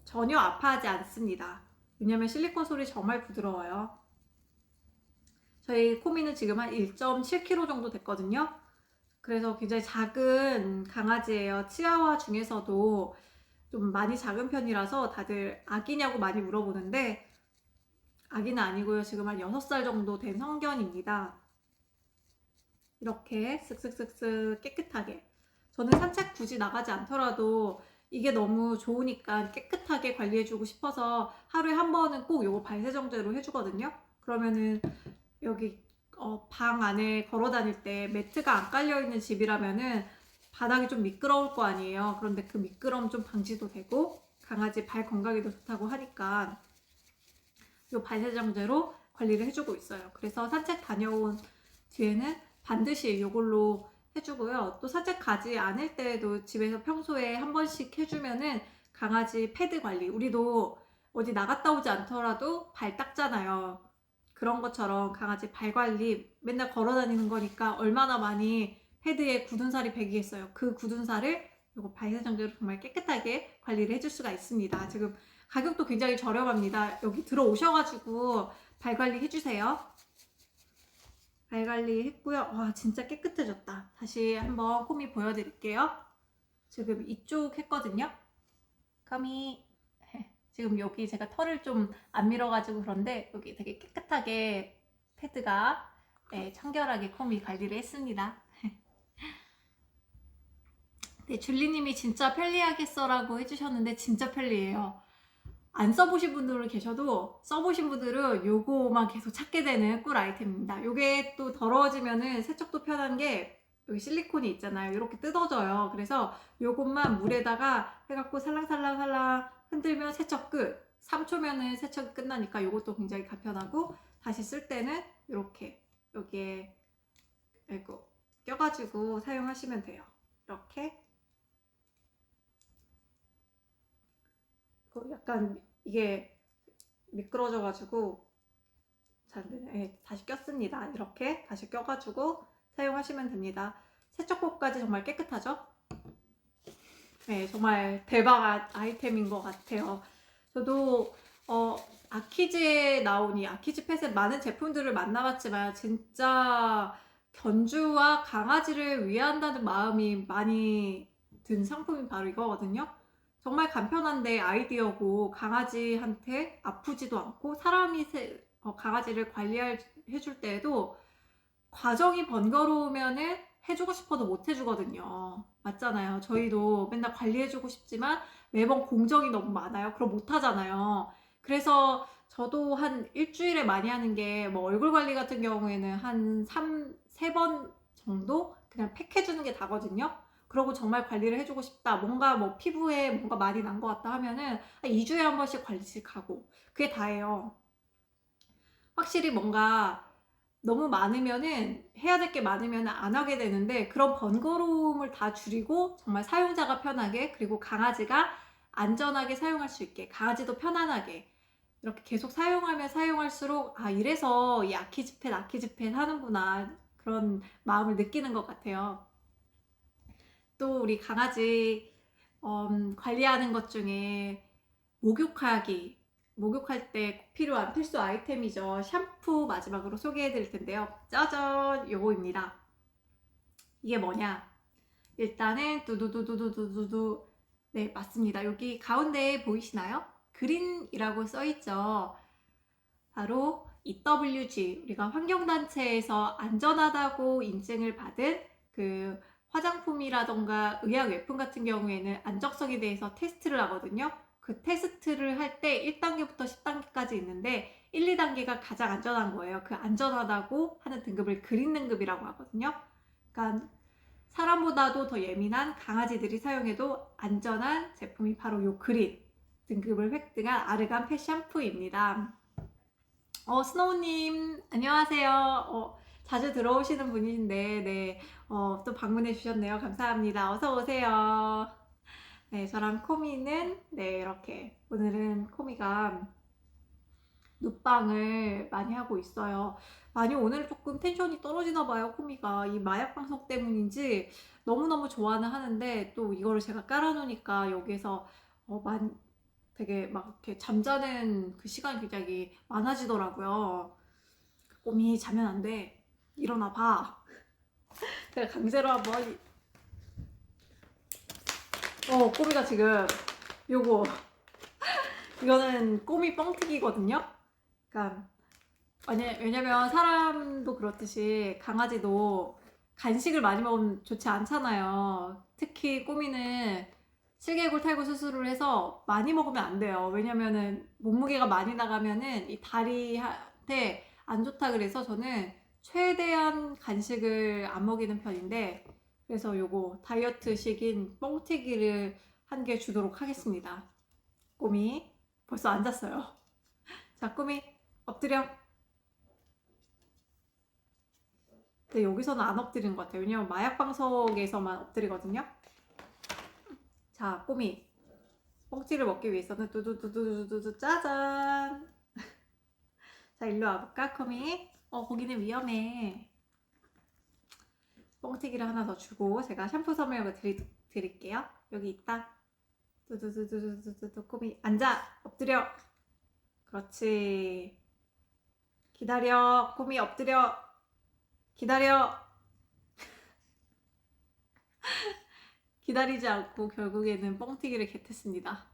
전혀 아파하지 않습니다. 왜냐면 실리콘 솔이 정말 부드러워요. 저희 코미는 지금 한 1.7kg 정도 됐거든요. 그래서 굉장히 작은 강아지예요. 치아와 중에서도 좀 많이 작은 편이라서 다들 아기냐고 많이 물어보는데 아기는 아니고요. 지금 한 6살 정도 된 성견입니다. 이렇게 쓱쓱쓱쓱 깨끗하게. 저는 산책 굳이 나가지 않더라도 이게 너무 좋으니까 깨끗하게 관리해주고 싶어서 하루에 한 번은 꼭 요거 발세정제로 해주거든요. 그러면은 여기 방 안에 걸어 다닐 때 매트가 안 깔려 있는 집이라면은 바닥이 좀 미끄러울 거 아니에요. 그런데 그 미끄럼 좀 방지도 되고 강아지 발 건강에도 좋다고 하니까 요 발세정제로 관리를 해주고 있어요. 그래서 산책 다녀온 뒤에는 반드시 요걸로 해주고요. 또 산책 가지 않을 때에도 집에서 평소에 한 번씩 해주면은 강아지 패드 관리, 우리도 어디 나갔다 오지 않더라도 발 닦잖아요. 그런 것처럼 강아지 발 관리 맨날 걸어 다니는 거니까 얼마나 많이 패드에 굳은 살이 배기겠어요. 그 굳은 살을 요거 발세정제로 정말 깨끗하게 관리를 해줄 수가 있습니다. 지금 가격도 굉장히 저렴합니다. 여기 들어오셔가지고 발 관리 해주세요. 발 관리 했고요. 와, 진짜 깨끗해졌다. 다시 한번 코미 보여드릴게요. 지금 이쪽 했거든요. 코미. 지금 여기 제가 털을 좀 안 밀어가지고 그런데 여기 되게 깨끗하게 패드가 청결하게 코미 관리를 했습니다. 네, 줄리님이 진짜 편리하겠어라고 해주셨는데 진짜 편리해요. 안 써보신 분들은 계셔도 써보신 분들은 요거만 계속 찾게 되는 꿀 아이템입니다. 요게 또 더러워지면은 세척도 편한 게 여기 실리콘이 있잖아요. 이렇게 뜯어져요. 그래서 요것만 물에다가 해갖고 살랑살랑살랑 흔들면 세척 끝. 3초면은 세척이 끝나니까 요것도 굉장히 간편하고 다시 쓸 때는 이렇게 여기에 이거 껴가지고 사용하시면 돼요. 이렇게 약간 이게 미끄러져가지고 잘 되네. 다시 꼈습니다. 이렇게 다시 껴가지고 사용하시면 됩니다. 세척법까지 정말 깨끗하죠? 네, 정말 대박 아이템인 것 같아요. 저도 아키즈에 나온 이 아키즈 펫의 많은 제품들을 만나봤지만 진짜 견주와 강아지를 위한다는 마음이 많이 든 상품이 바로 이거거든요. 정말 간편한데 아이디어고 강아지한테 아프지도 않고 사람이 강아지를 관리해줄 때에도 과정이 번거로우면은 해주고 싶어도 못 해주거든요. 맞잖아요. 저희도 맨날 관리해주고 싶지만 매번 공정이 너무 많아요. 그럼 못 하잖아요. 그래서 저도 한 일주일에 많이 하는 게 뭐 얼굴 관리 같은 경우에는 한 3번 정도 그냥 팩 해주는 게 다거든요. 그러고 정말 관리를 해주고 싶다. 뭔가 뭐 피부에 뭔가 많이 난 것 같다 하면은 한 2주에 한 번씩 관리실 가고 그게 다예요. 확실히 뭔가 너무 많으면은 해야 될 게 많으면 안 하게 되는데 그런 번거로움을 다 줄이고 정말 사용자가 편하게 그리고 강아지가 안전하게 사용할 수 있게 강아지도 편안하게 이렇게 계속 사용하면 사용할수록 아 이래서 이 아키즈펫 하는구나 그런 마음을 느끼는 것 같아요. 또 우리 강아지 관리하는 것 중에 목욕할 때 꼭 필요한 필수 아이템이죠. 샴푸 마지막으로 소개해 드릴 텐데요. 짜잔! 요거입니다. 이게 뭐냐? 일단은 두두두두두두두 네, 맞습니다. 여기 가운데에 보이시나요? 그린이라고 써있죠. 바로 EWG, 우리가 환경단체에서 안전하다고 인증을 받은 그 화장품이라던가 의약외품 같은 경우에는 안정성에 대해서 테스트를 하거든요. 그 테스트를 할 때 1단계부터 10단계까지 있는데 1, 2단계가 가장 안전한 거예요. 그 안전하다고 하는 등급을 그린 등급이라고 하거든요. 그러니까 사람보다도 더 예민한 강아지들이 사용해도 안전한 제품이 바로 요 그린 등급을 획득한 아르간 펫 샴푸입니다. 스노우님, 안녕하세요. 자주 들어오시는 분이신데, 네, 또 방문해 주셨네요. 감사합니다. 어서 오세요. 네, 저랑 코미는, 네, 이렇게. 오늘은 코미가 눕방을 많이 하고 있어요. 많이 오늘 조금 텐션이 떨어지나 봐요, 코미가. 이 마약 방송 때문인지 너무너무 좋아는 하는데, 또 이거를 제가 깔아놓으니까 여기에서 되게 막 이렇게 잠자는 그 시간이 굉장히 많아지더라고요. 꼬미 자면 안 돼. 일어나 봐. 제가 강제로 한번. 꼬미가 지금 요거 이거는 꼬미 뻥튀기거든요. 그러니까 왜냐면 사람도 그렇듯이 강아지도 간식을 많이 먹으면 좋지 않잖아요. 특히 꼬미는 슬개골 탈구 수술을 해서 많이 먹으면 안 돼요. 왜냐면은 몸무게가 많이 나가면은 이 다리한테 안 좋다 그래서 저는 최대한 간식을 안 먹이는 편인데, 그래서 요거 다이어트식인 뻥튀기를 한 개 주도록 하겠습니다. 꼬미 벌써 앉았어요. 자, 꼬미 엎드려. 근데 여기서는 안 엎드리는 것 같아요. 왜냐면 마약 방송에서만 엎드리거든요. 자, 꼬미 뻥튀기를 먹기 위해서는 두두두두두두 짜잔. 자, 일로 와볼까, 코미? 거기는 위험해. 뻥튀기를 하나 더 주고 제가 샴푸 선물을 드릴게요. 여기 있다. 두두두두두두두. 코미 앉아. 엎드려. 그렇지. 기다려. 코미 엎드려. 기다려. 기다리지 않고 결국에는 뻥튀기를 겟했습니다.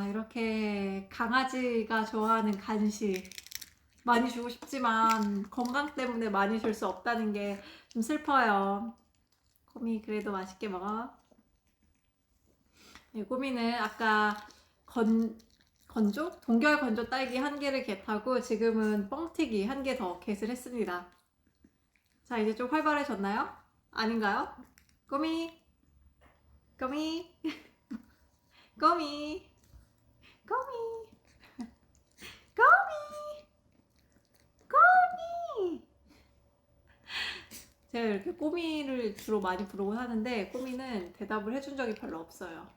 이렇게 강아지가 좋아하는 간식 많이 주고 싶지만 건강 때문에 많이 줄 수 없다는 게 좀 슬퍼요. 꼬미 그래도 맛있게 먹어. 네, 꼬미는 아까 건조? 동결 건조 딸기 한 개를 겟하고 지금은 뻥튀기 한 개 더 겟을 했습니다. 자, 이제 좀 활발해졌나요? 아닌가요? 꼬미 꼬미 꼬미 꼬미 꼬미 꼬미. 제가 이렇게 꼬미를 주로 많이 부르곤 하는데 꼬미는 대답을 해준 적이 별로 없어요.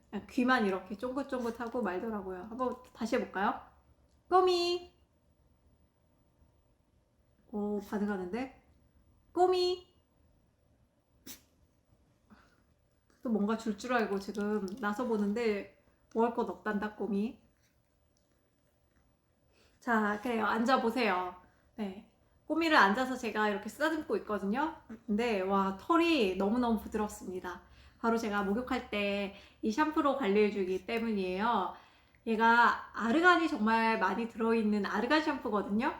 그냥 귀만 이렇게 쫑긋쫑긋하고 말더라고요. 한번 다시 해볼까요? 꼬미. 오, 반응하는데? 꼬미. 또 뭔가 줄 줄 알고 지금 나서 보는데 먹을 것 없단다, 꼬미. 자, 그래요. 앉아보세요. 네. 꼬미를 앉아서 제가 이렇게 쓰다듬고 있거든요. 근데 와, 털이 너무너무 부드럽습니다. 바로 제가 목욕할 때 이 샴푸로 관리해주기 때문이에요. 얘가 아르간이 정말 많이 들어있는 아르간 샴푸거든요.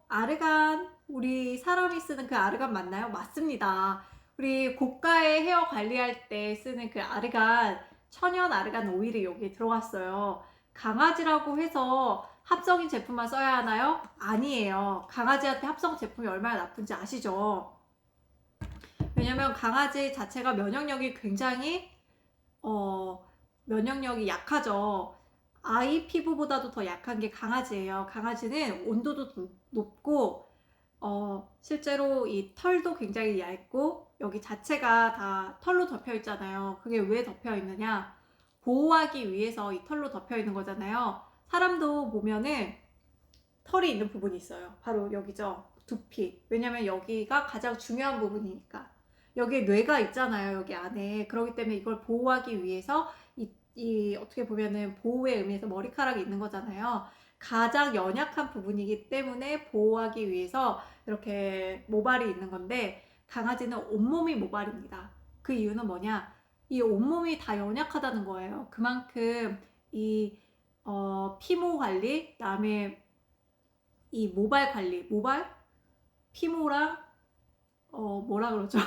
아르간, 우리 사람이 쓰는 그 아르간 맞나요? 맞습니다. 우리 고가의 헤어 관리할 때 쓰는 그 아르간, 천연 아르간 오일이 여기에 들어갔어요. 강아지라고 해서 합성인 제품만 써야 하나요? 아니에요. 강아지한테 합성 제품이 얼마나 나쁜지 아시죠? 왜냐면 강아지 자체가 면역력이 굉장히 면역력이 약하죠. 아이 피부보다도 더 약한 게 강아지예요. 강아지는 온도도 높고 실제로 이 털도 굉장히 얇고 여기 자체가 다 털로 덮여 있잖아요. 그게 왜 덮여 있느냐? 보호하기 위해서 이 털로 덮여 있는 거잖아요. 사람도 보면은 털이 있는 부분이 있어요. 바로 여기죠. 두피. 왜냐면 여기가 가장 중요한 부분이니까. 여기에 뇌가 있잖아요. 여기 안에. 그렇기 때문에 이걸 보호하기 위해서 이 어떻게 보면은 보호의 의미에서 머리카락이 있는 거잖아요. 가장 연약한 부분이기 때문에 보호하기 위해서 이렇게 모발이 있는 건데, 강아지는 온몸이 모발입니다. 그 이유는 뭐냐? 이 온몸이 다 연약하다는 거예요. 그만큼 이 피모 관리, 그다음에 이 모발 관리, 모발, 피모랑 뭐라 그러죠?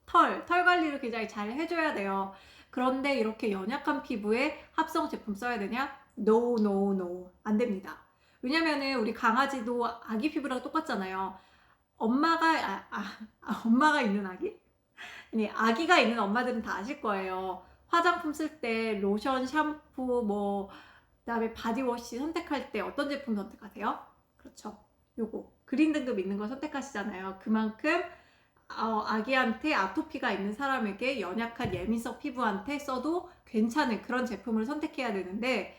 털 관리를 굉장히 잘 해줘야 돼요. 그런데 이렇게 연약한 피부에 합성 제품 써야 되냐? No, no, no. 안 됩니다. 왜냐면은 우리 강아지도 아기 피부랑 똑같잖아요. 엄마가 있는 아기? 아니, 아기가 있는 엄마들은 다 아실 거예요. 화장품 쓸 때 로션, 샴푸, 그다음에 바디워시 선택할 때 어떤 제품 선택하세요? 그렇죠. 요거 그린 등급 있는 거 선택하시잖아요. 그만큼 아기한테 아토피가 있는 사람에게 연약한 예민성 피부한테 써도 괜찮은 그런 제품을 선택해야 되는데,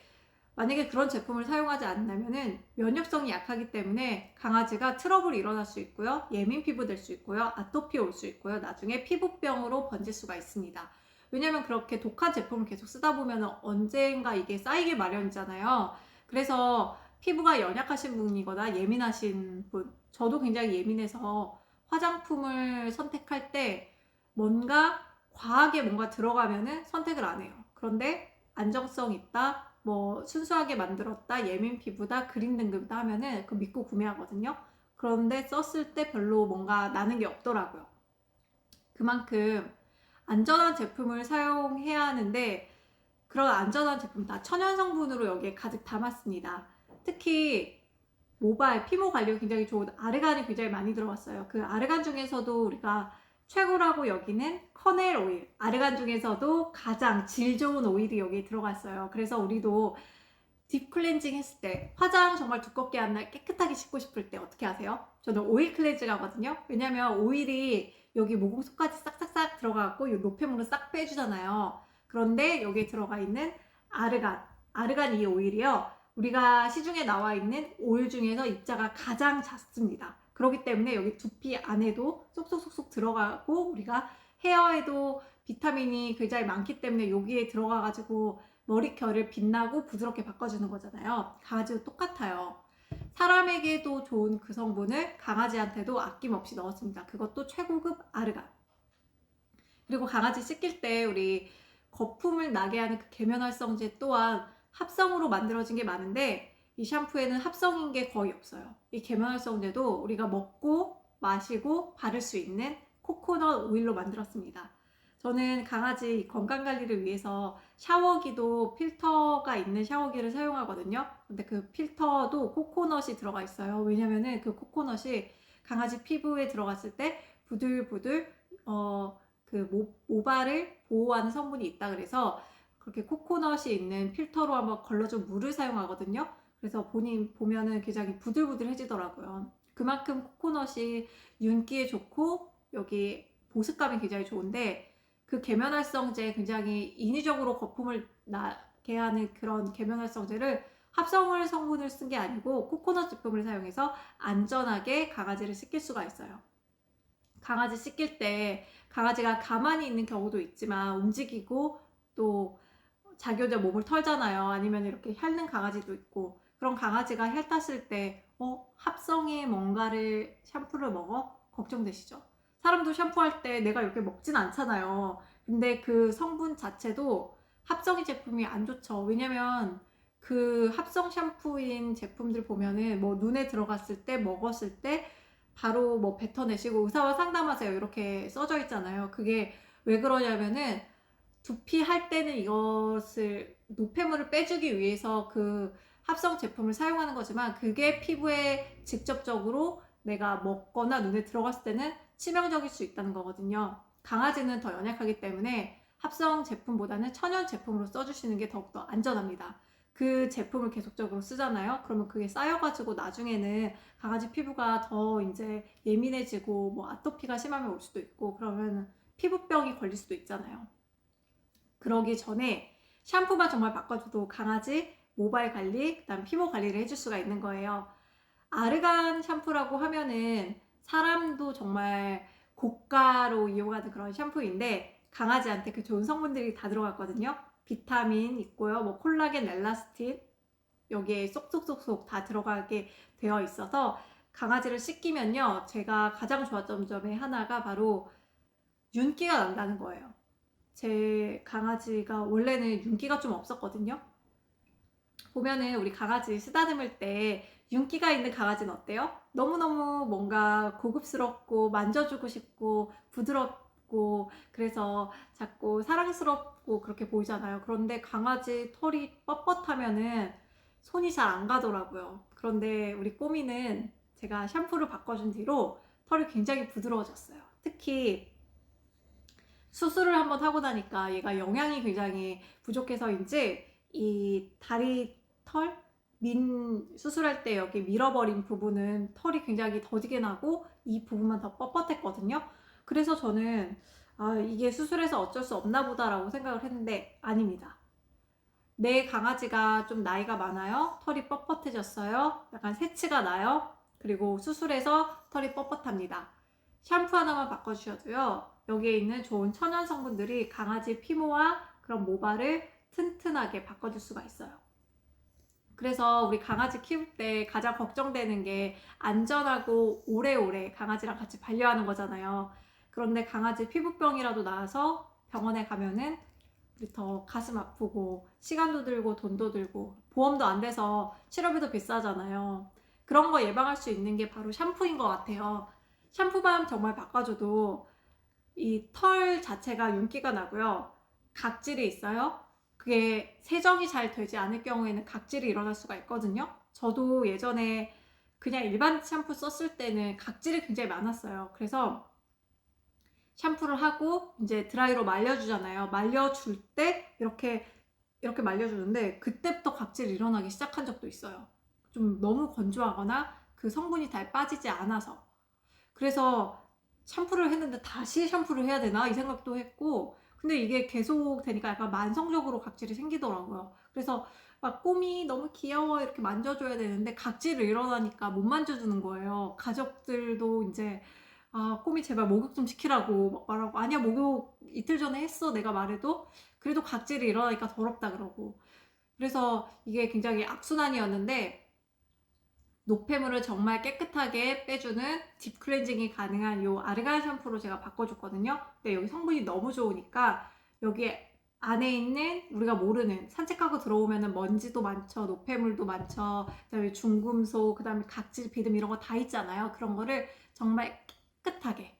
만약에 그런 제품을 사용하지 않는다면은 면역성이 약하기 때문에 강아지가 트러블이 일어날 수 있고요, 예민 피부 될 수 있고요, 아토피 올 수 있고요, 나중에 피부병으로 번질 수가 있습니다. 왜냐면 그렇게 독한 제품을 계속 쓰다 보면 언젠가 이게 쌓이게 마련이잖아요. 그래서 피부가 연약하신 분이거나 예민하신 분, 저도 굉장히 예민해서 화장품을 선택할 때 뭔가 과하게 뭔가 들어가면은 선택을 안 해요. 그런데 안정성 있다, 뭐 순수하게 만들었다, 예민 피부다, 그린 등급이다 하면은 그 믿고 구매하거든요. 그런데 썼을 때 별로 뭔가 나는 게 없더라고요. 그만큼 안전한 제품을 사용해야 하는데, 그런 안전한 제품 다 천연 성분으로 여기에 가득 담았습니다. 특히 모발, 피부 관리가 굉장히 좋은 아르간이 굉장히 많이 들어갔어요. 그 아르간 중에서도 우리가 최고라고 여기는 커넬 오일, 아르간 중에서도 가장 질 좋은 오일이 여기에 들어갔어요. 그래서 우리도 딥 클렌징 했을 때, 화장 정말 두껍게 한 날 깨끗하게 씻고 싶을 때 어떻게 하세요? 저는 오일 클렌징 하거든요. 왜냐면 오일이 여기 모공속까지 싹싹싹 들어가고 이 노폐물을 싹 빼주잖아요. 그런데 여기에 들어가 있는 아르간 이 오일이요, 우리가 시중에 나와 있는 오일 중에서 입자가 가장 작습니다. 그렇기 때문에 여기 두피 안에도 쏙쏙쏙쏙 들어가고, 우리가 헤어에도 비타민이 굉장히 많기 때문에 여기에 들어가가지고 머리결을 빛나고 부드럽게 바꿔주는 거잖아요. 강아지도 똑같아요. 사람에게도 좋은 그 성분을 강아지한테도 아낌없이 넣었습니다. 그것도 최고급 아르간. 그리고 강아지 씻길 때 우리 거품을 나게 하는 그 계면활성제 또한 합성으로 만들어진 게 많은데, 이 샴푸에는 합성인 게 거의 없어요. 이 계면활성제도 우리가 먹고 마시고 바를 수 있는 코코넛 오일로 만들었습니다. 저는 강아지 건강관리를 위해서 샤워기도 필터가 있는 샤워기를 사용하거든요. 근데 그 필터도 코코넛이 들어가 있어요. 왜냐면은 그 코코넛이 강아지 피부에 들어갔을 때 부들부들 그 모발을 보호하는 성분이 있다 그래서 그렇게 코코넛이 있는 필터로 한번 걸러준 물을 사용하거든요. 그래서 보면은 굉장히 부들부들해지더라고요. 그만큼 코코넛이 윤기에 좋고 여기 보습감이 굉장히 좋은데, 그 계면활성제, 굉장히 인위적으로 거품을 나게 하는 그런 계면활성제를 합성을 성분을 쓴 게 아니고 코코넛 제품을 사용해서 안전하게 강아지를 씻길 수가 있어요. 강아지 씻길 때 강아지가 가만히 있는 경우도 있지만 움직이고 또 자기 혼자 몸을 털잖아요. 아니면 이렇게 핥는 강아지도 있고, 그런 강아지가 핥았을 때 합성에 뭔가를 샴푸를 먹어? 걱정되시죠? 사람도 샴푸할 때 내가 이렇게 먹진 않잖아요. 근데 그 성분 자체도 합성이 제품이 안 좋죠. 왜냐면 그 합성 샴푸인 제품들 보면은 뭐 눈에 들어갔을 때, 먹었을 때 바로 뭐 뱉어내시고 의사와 상담하세요 이렇게 써져 있잖아요. 그게 왜 그러냐면은 두피 할 때는 이것을 노폐물을 빼주기 위해서 그 합성 제품을 사용하는 거지만, 그게 피부에 직접적으로 내가 먹거나 눈에 들어갔을 때는 치명적일 수 있다는 거거든요. 강아지는 더 연약하기 때문에 합성 제품보다는 천연 제품으로 써주시는 게 더욱더 안전합니다. 그 제품을 계속적으로 쓰잖아요. 그러면 그게 쌓여가지고 나중에는 강아지 피부가 더 이제 예민해지고 뭐 아토피가 심하면 올 수도 있고, 그러면 피부병이 걸릴 수도 있잖아요. 그러기 전에 샴푸만 정말 바꿔줘도 강아지 모발 관리, 그다음 피부 관리를 해줄 수가 있는 거예요. 아르간 샴푸라고 하면은 사람도 정말 고가로 이용하는 그런 샴푸인데, 강아지한테 그 좋은 성분들이 다 들어갔거든요. 비타민 있고요, 뭐 콜라겐, 엘라스틴 여기에 쏙쏙쏙쏙 다 들어가게 되어 있어서 강아지를 씻기면요, 제가 가장 좋았던 점의 하나가 바로 윤기가 난다는 거예요. 제 강아지가 원래는 윤기가 좀 없었거든요. 보면은 우리 강아지 쓰다듬을 때 윤기가 있는 강아지는 어때요? 너무너무 뭔가 고급스럽고 만져주고 싶고 부드럽고 그래서 자꾸 사랑스럽고 그렇게 보이잖아요. 그런데 강아지 털이 뻣뻣하면은 손이 잘 안 가더라고요. 그런데 우리 꼬미는 제가 샴푸를 바꿔준 뒤로 털이 굉장히 부드러워졌어요. 특히 수술을 한번 하고 나니까 얘가 영양이 굉장히 부족해서인지 이 다리 털? 수술할 때 여기 밀어버린 부분은 털이 굉장히 더디게 나고 이 부분만 더 뻣뻣했거든요. 그래서 저는 이게 수술해서 어쩔 수 없나 보다라고 생각을 했는데 아닙니다. 내 강아지가 좀 나이가 많아요. 털이 뻣뻣해졌어요. 약간 새치가 나요. 그리고 수술해서 털이 뻣뻣합니다. 샴푸 하나만 바꿔주셔도요. 여기에 있는 좋은 천연 성분들이 강아지 피모와 그런 모발을 튼튼하게 바꿔줄 수가 있어요. 그래서 우리 강아지 키울 때 가장 걱정되는 게 안전하고 오래오래 강아지랑 같이 반려하는 거잖아요. 그런데 강아지 피부병이라도 나와서 병원에 가면은 우리 더 가슴 아프고 시간도 들고 돈도 들고 보험도 안 돼서 치료비도 비싸잖아요. 그런 거 예방할 수 있는 게 바로 샴푸인 것 같아요. 샴푸만 정말 바꿔줘도 이 털 자체가 윤기가 나고요. 각질이 있어요. 그게 세정이 잘 되지 않을 경우에는 각질이 일어날 수가 있거든요. 저도 예전에 그냥 일반 샴푸 썼을 때는 각질이 굉장히 많았어요. 그래서 샴푸를 하고 이제 드라이로 말려주잖아요. 말려줄 때 이렇게 말려주는데 그때부터 각질이 일어나기 시작한 적도 있어요. 좀 너무 건조하거나 그 성분이 잘 빠지지 않아서. 그래서 샴푸를 했는데 다시 샴푸를 해야 되나 이 생각도 했고, 근데 이게 계속 되니까 약간 만성적으로 각질이 생기더라고요. 그래서 막 꼬미 너무 귀여워 이렇게 만져줘야 되는데 각질이 일어나니까 못 만져주는 거예요. 가족들도 이제 꼬미 제발 목욕 좀 시키라고 막 말하고, 아니야 목욕 이틀 전에 했어 내가 말해도. 그래도 각질이 일어나니까 더럽다 그러고. 그래서 이게 굉장히 악순환이었는데 노폐물을 정말 깨끗하게 빼주는 딥 클렌징이 가능한 요 아르간 샴푸로 제가 바꿔줬거든요. 근데 여기 성분이 너무 좋으니까 여기 안에 있는 우리가 모르는, 산책하고 들어오면 먼지도 많죠, 노폐물도 많죠, 그다음에 중금속, 그다음에 각질, 비듬 이런 거 다 있잖아요. 그런 거를 정말 깨끗하게,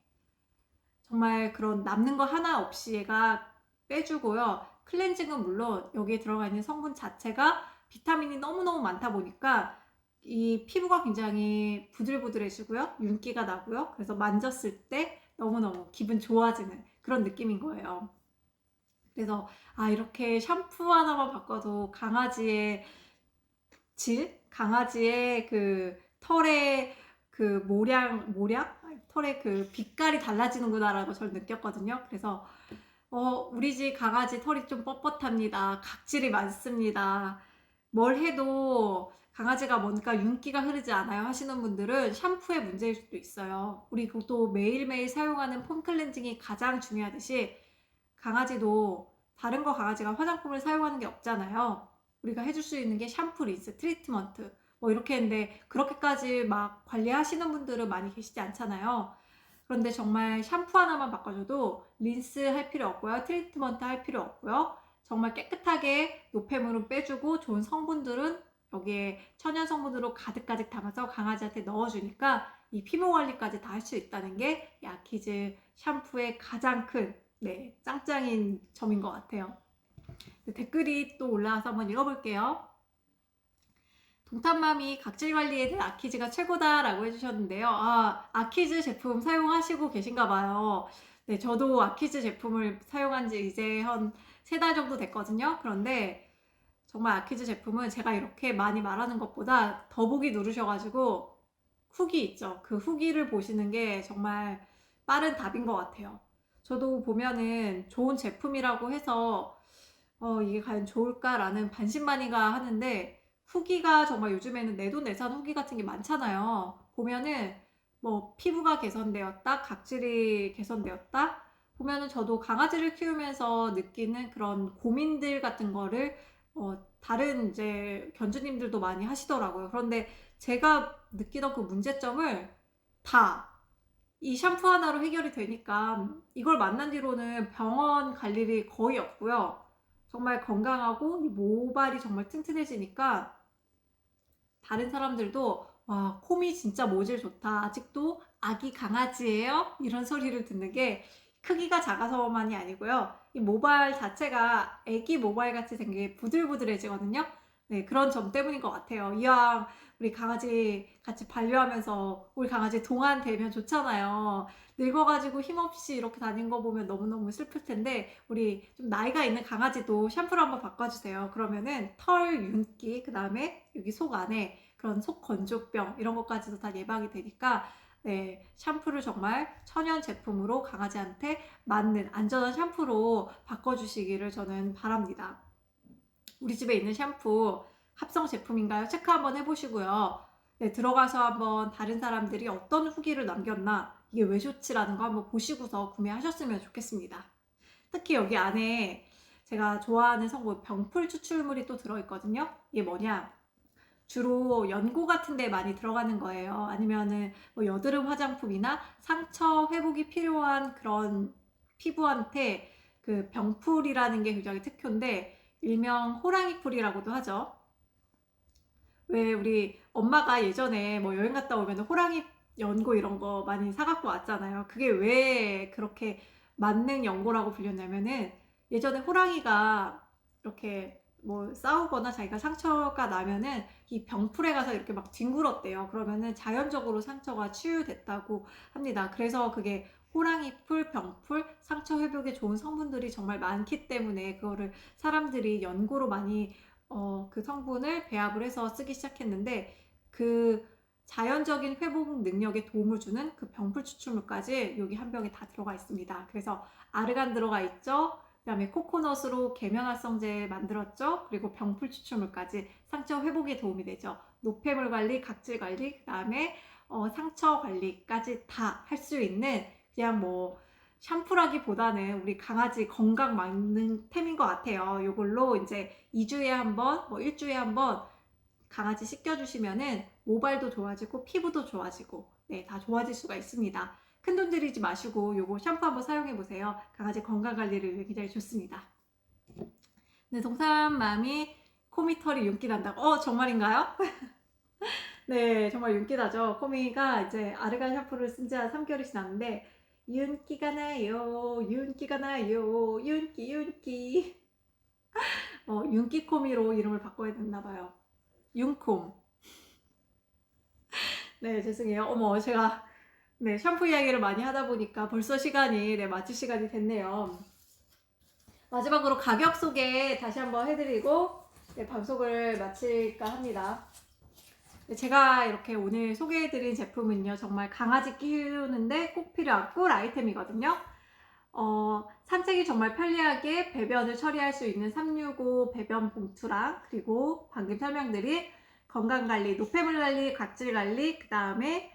정말 그런 남는 거 하나 없이 얘가 빼주고요. 클렌징은 물론 여기에 들어가 있는 성분 자체가 비타민이 너무너무 많다 보니까 이 피부가 굉장히 부들부들해지고요. 윤기가 나고요. 그래서 만졌을 때 너무너무 기분 좋아지는 그런 느낌인 거예요. 그래서 이렇게 샴푸 하나만 바꿔도 강아지의 질, 강아지의 그 털의 그 모량, 털의 그 빛깔이 달라지는구나라고 저는 느꼈거든요. 그래서 우리 집 강아지 털이 좀 뻣뻣합니다. 각질이 많습니다. 뭘 해도 강아지가 뭔가 윤기가 흐르지 않아요 하시는 분들은 샴푸의 문제일 수도 있어요. 우리 또 매일매일 사용하는 폼 클렌징이 가장 중요하듯이 강아지도 다른 거 강아지가 화장품을 사용하는 게 없잖아요. 우리가 해줄 수 있는 게 샴푸, 린스, 트리트먼트 뭐 이렇게 했는데 그렇게까지 막 관리하시는 분들은 많이 계시지 않잖아요. 그런데 정말 샴푸 하나만 바꿔줘도 린스 할 필요 없고요. 트리트먼트 할 필요 없고요. 정말 깨끗하게 노폐물은 빼주고 좋은 성분들은 여기에 천연 성분으로 가득가득 담아서 강아지한테 넣어주니까 이 피부 관리까지 다 할 수 있다는 게 야키즈 샴푸의 가장 큰 짱짱인 점인 것 같아요. 댓글이 또 올라와서 한번 읽어볼게요. 동탄맘이 각질 관리에 대한 아키즈가 최고다라고 해주셨는데요. 아키즈 제품 사용하시고 계신가 봐요. 네, 저도 아키즈 제품을 사용한 지 이제 한 3달 정도 됐거든요. 그런데 정말 아키즈 제품은 제가 이렇게 많이 말하는 것보다 더보기 누르셔가지고 후기 있죠. 그 후기를 보시는 게 정말 빠른 답인 것 같아요. 저도 보면은 좋은 제품이라고 해서 이게 과연 좋을까라는 반신반의가 하는데, 후기가 정말 요즘에는 내돈내산 후기 같은 게 많잖아요. 보면은 뭐 피부가 개선되었다, 각질이 개선되었다, 보면은 저도 강아지를 키우면서 느끼는 그런 고민들 같은 거를 다른 이제 견주님들도 많이 하시더라고요. 그런데 제가 느끼던 그 문제점을 다 이 샴푸 하나로 해결이 되니까 이걸 만난 뒤로는 병원 갈 일이 거의 없고요. 정말 건강하고 이 모발이 정말 튼튼해지니까 다른 사람들도 와, 콤이 진짜 모질 좋다, 아직도 아기 강아지예요? 이런 소리를 듣는 게 크기가 작아서만이 아니고요. 이 모발 자체가 아기 모발 같이 되게 부들부들해지거든요. 네, 그런 점 때문인 것 같아요. 이왕 우리 강아지 같이 반려하면서 우리 강아지 동안되면 좋잖아요. 늙어가지고 힘없이 이렇게 다닌 거 보면 너무너무 슬플 텐데 우리 좀 나이가 있는 강아지도 샴푸를 한번 바꿔주세요. 그러면은 털 윤기, 그 다음에 여기 속 안에 그런 속 건조병 이런 것까지도 다 예방이 되니까 네, 샴푸를 정말 천연 제품으로 강아지한테 맞는 안전한 샴푸로 바꿔주시기를 저는 바랍니다. 우리 집에 있는 샴푸 합성 제품인가요? 체크 한번 해보시고요. 네, 들어가서 한번 다른 사람들이 어떤 후기를 남겼나, 이게 왜 좋지라는 거 한번 보시고서 구매하셨으면 좋겠습니다. 특히 여기 안에 제가 좋아하는 성분 병풀 추출물이 또 들어있거든요. 이게 뭐냐? 주로 연고 같은 데 많이 들어가는 거예요. 아니면은 뭐 여드름 화장품이나 상처 회복이 필요한 그런 피부한테 그 병풀이라는 게 굉장히 특효인데 일명 호랑이풀이라고도 하죠. 왜 우리 엄마가 예전에 뭐 여행 갔다 오면 호랑이 연고 이런 거 많이 사갖고 왔잖아요. 그게 왜 그렇게 만능 연고라고 불렸냐면은 예전에 호랑이가 이렇게 뭐 싸우거나 자기가 상처가 나면은 이 병풀에 가서 이렇게 막 뒹굴었대요. 그러면은 자연적으로 상처가 치유됐다고 합니다. 그래서 그게 호랑이풀, 병풀, 상처 회복에 좋은 성분들이 정말 많기 때문에 그거를 사람들이 연고로 많이 그 성분을 배합을 해서 쓰기 시작했는데 그 자연적인 회복 능력에 도움을 주는 그 병풀 추출물까지 여기 한 병에 다 들어가 있습니다. 그래서 아르간 들어가 있죠. 그 다음에 코코넛으로 계면활성제 만들었죠. 그리고 병풀 추출물까지 상처 회복에 도움이 되죠. 노폐물 관리, 각질 관리, 그 다음에 상처 관리까지 다 할 수 있는 그냥 뭐 샴푸라기보다는 우리 강아지 건강 막는 템인 것 같아요. 이걸로 이제 2주에 한 번, 뭐 1주에 한 번 강아지 씻겨주시면은 모발도 좋아지고 피부도 좋아지고 네, 다 좋아질 수가 있습니다. 큰 돈 들이지 마시고 요거 샴푸 한번 사용해 보세요. 강아지 건강 관리를 위해 굉장히 좋습니다. 네, 동산맘이 코미털이 윤기 난다고. 정말인가요? 네, 정말 윤기 나죠. 코미가 이제 아르간 샴푸를 쓴 지 한 3개월이 지났는데 윤기가 나요, 윤기가 나요, 윤기. 윤기코미로 이름을 바꿔야 됐나 봐요. 윤콤. 네, 죄송해요. 어머, 제가 네, 샴푸 이야기를 많이 하다 보니까 벌써 시간이 마칠 시간이 됐네요. 마지막으로 가격 소개 다시 한번 해드리고 네, 방송을 마칠까 합니다. 네, 제가 이렇게 오늘 소개해드린 제품은요, 정말 강아지 키우는데 꼭 필요한 꿀 아이템이거든요. 산책이 정말 편리하게 배변을 처리할 수 있는 365 배변 봉투랑 그리고 방금 설명드린 건강관리, 노폐물관리, 각질관리, 그 다음에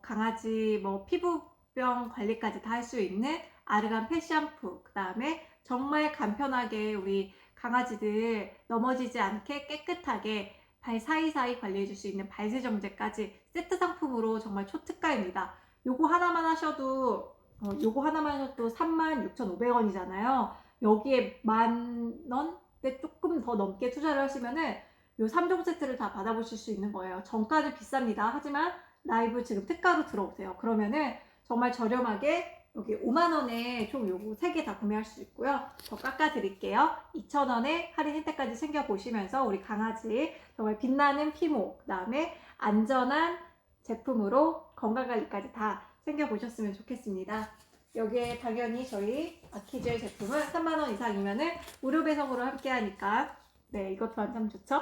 강아지 뭐 피부병 관리까지 다 할 수 있는 아르간 펫샴푸, 그 다음에 정말 간편하게 우리 강아지들 넘어지지 않게 깨끗하게 발 사이사이 관리해줄 수 있는 발세정제까지 세트 상품으로 정말 초특가입니다. 요거 하나만 하셔도 36,500원이잖아요. 여기에 10,000원대 조금 더 넘게 투자를 하시면은 요 3종 세트를 다 받아보실 수 있는 거예요. 정가는 비쌉니다. 하지만 라이브 지금 특가로 들어오세요. 그러면은 정말 저렴하게 여기 5만원에 총 요거 3개 다 구매할 수 있고요. 더 깎아드릴게요. 2,000원에 할인 혜택까지 챙겨보시면서 우리 강아지 정말 빛나는 피모, 그 다음에 안전한 제품으로 건강관리까지 다 챙겨보셨으면 좋겠습니다. 여기에 당연히 저희 아키즈의 제품은 3만원 이상이면은 무료 배송으로 함께 하니까 네, 이것 또한 참 좋죠?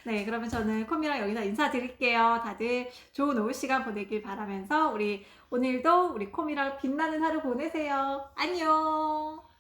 네, 그러면 저는 코미랑 여기서 인사드릴게요. 다들 좋은 오후 시간 보내길 바라면서 우리 오늘도 우리 코미랑 빛나는 하루 보내세요. 안녕!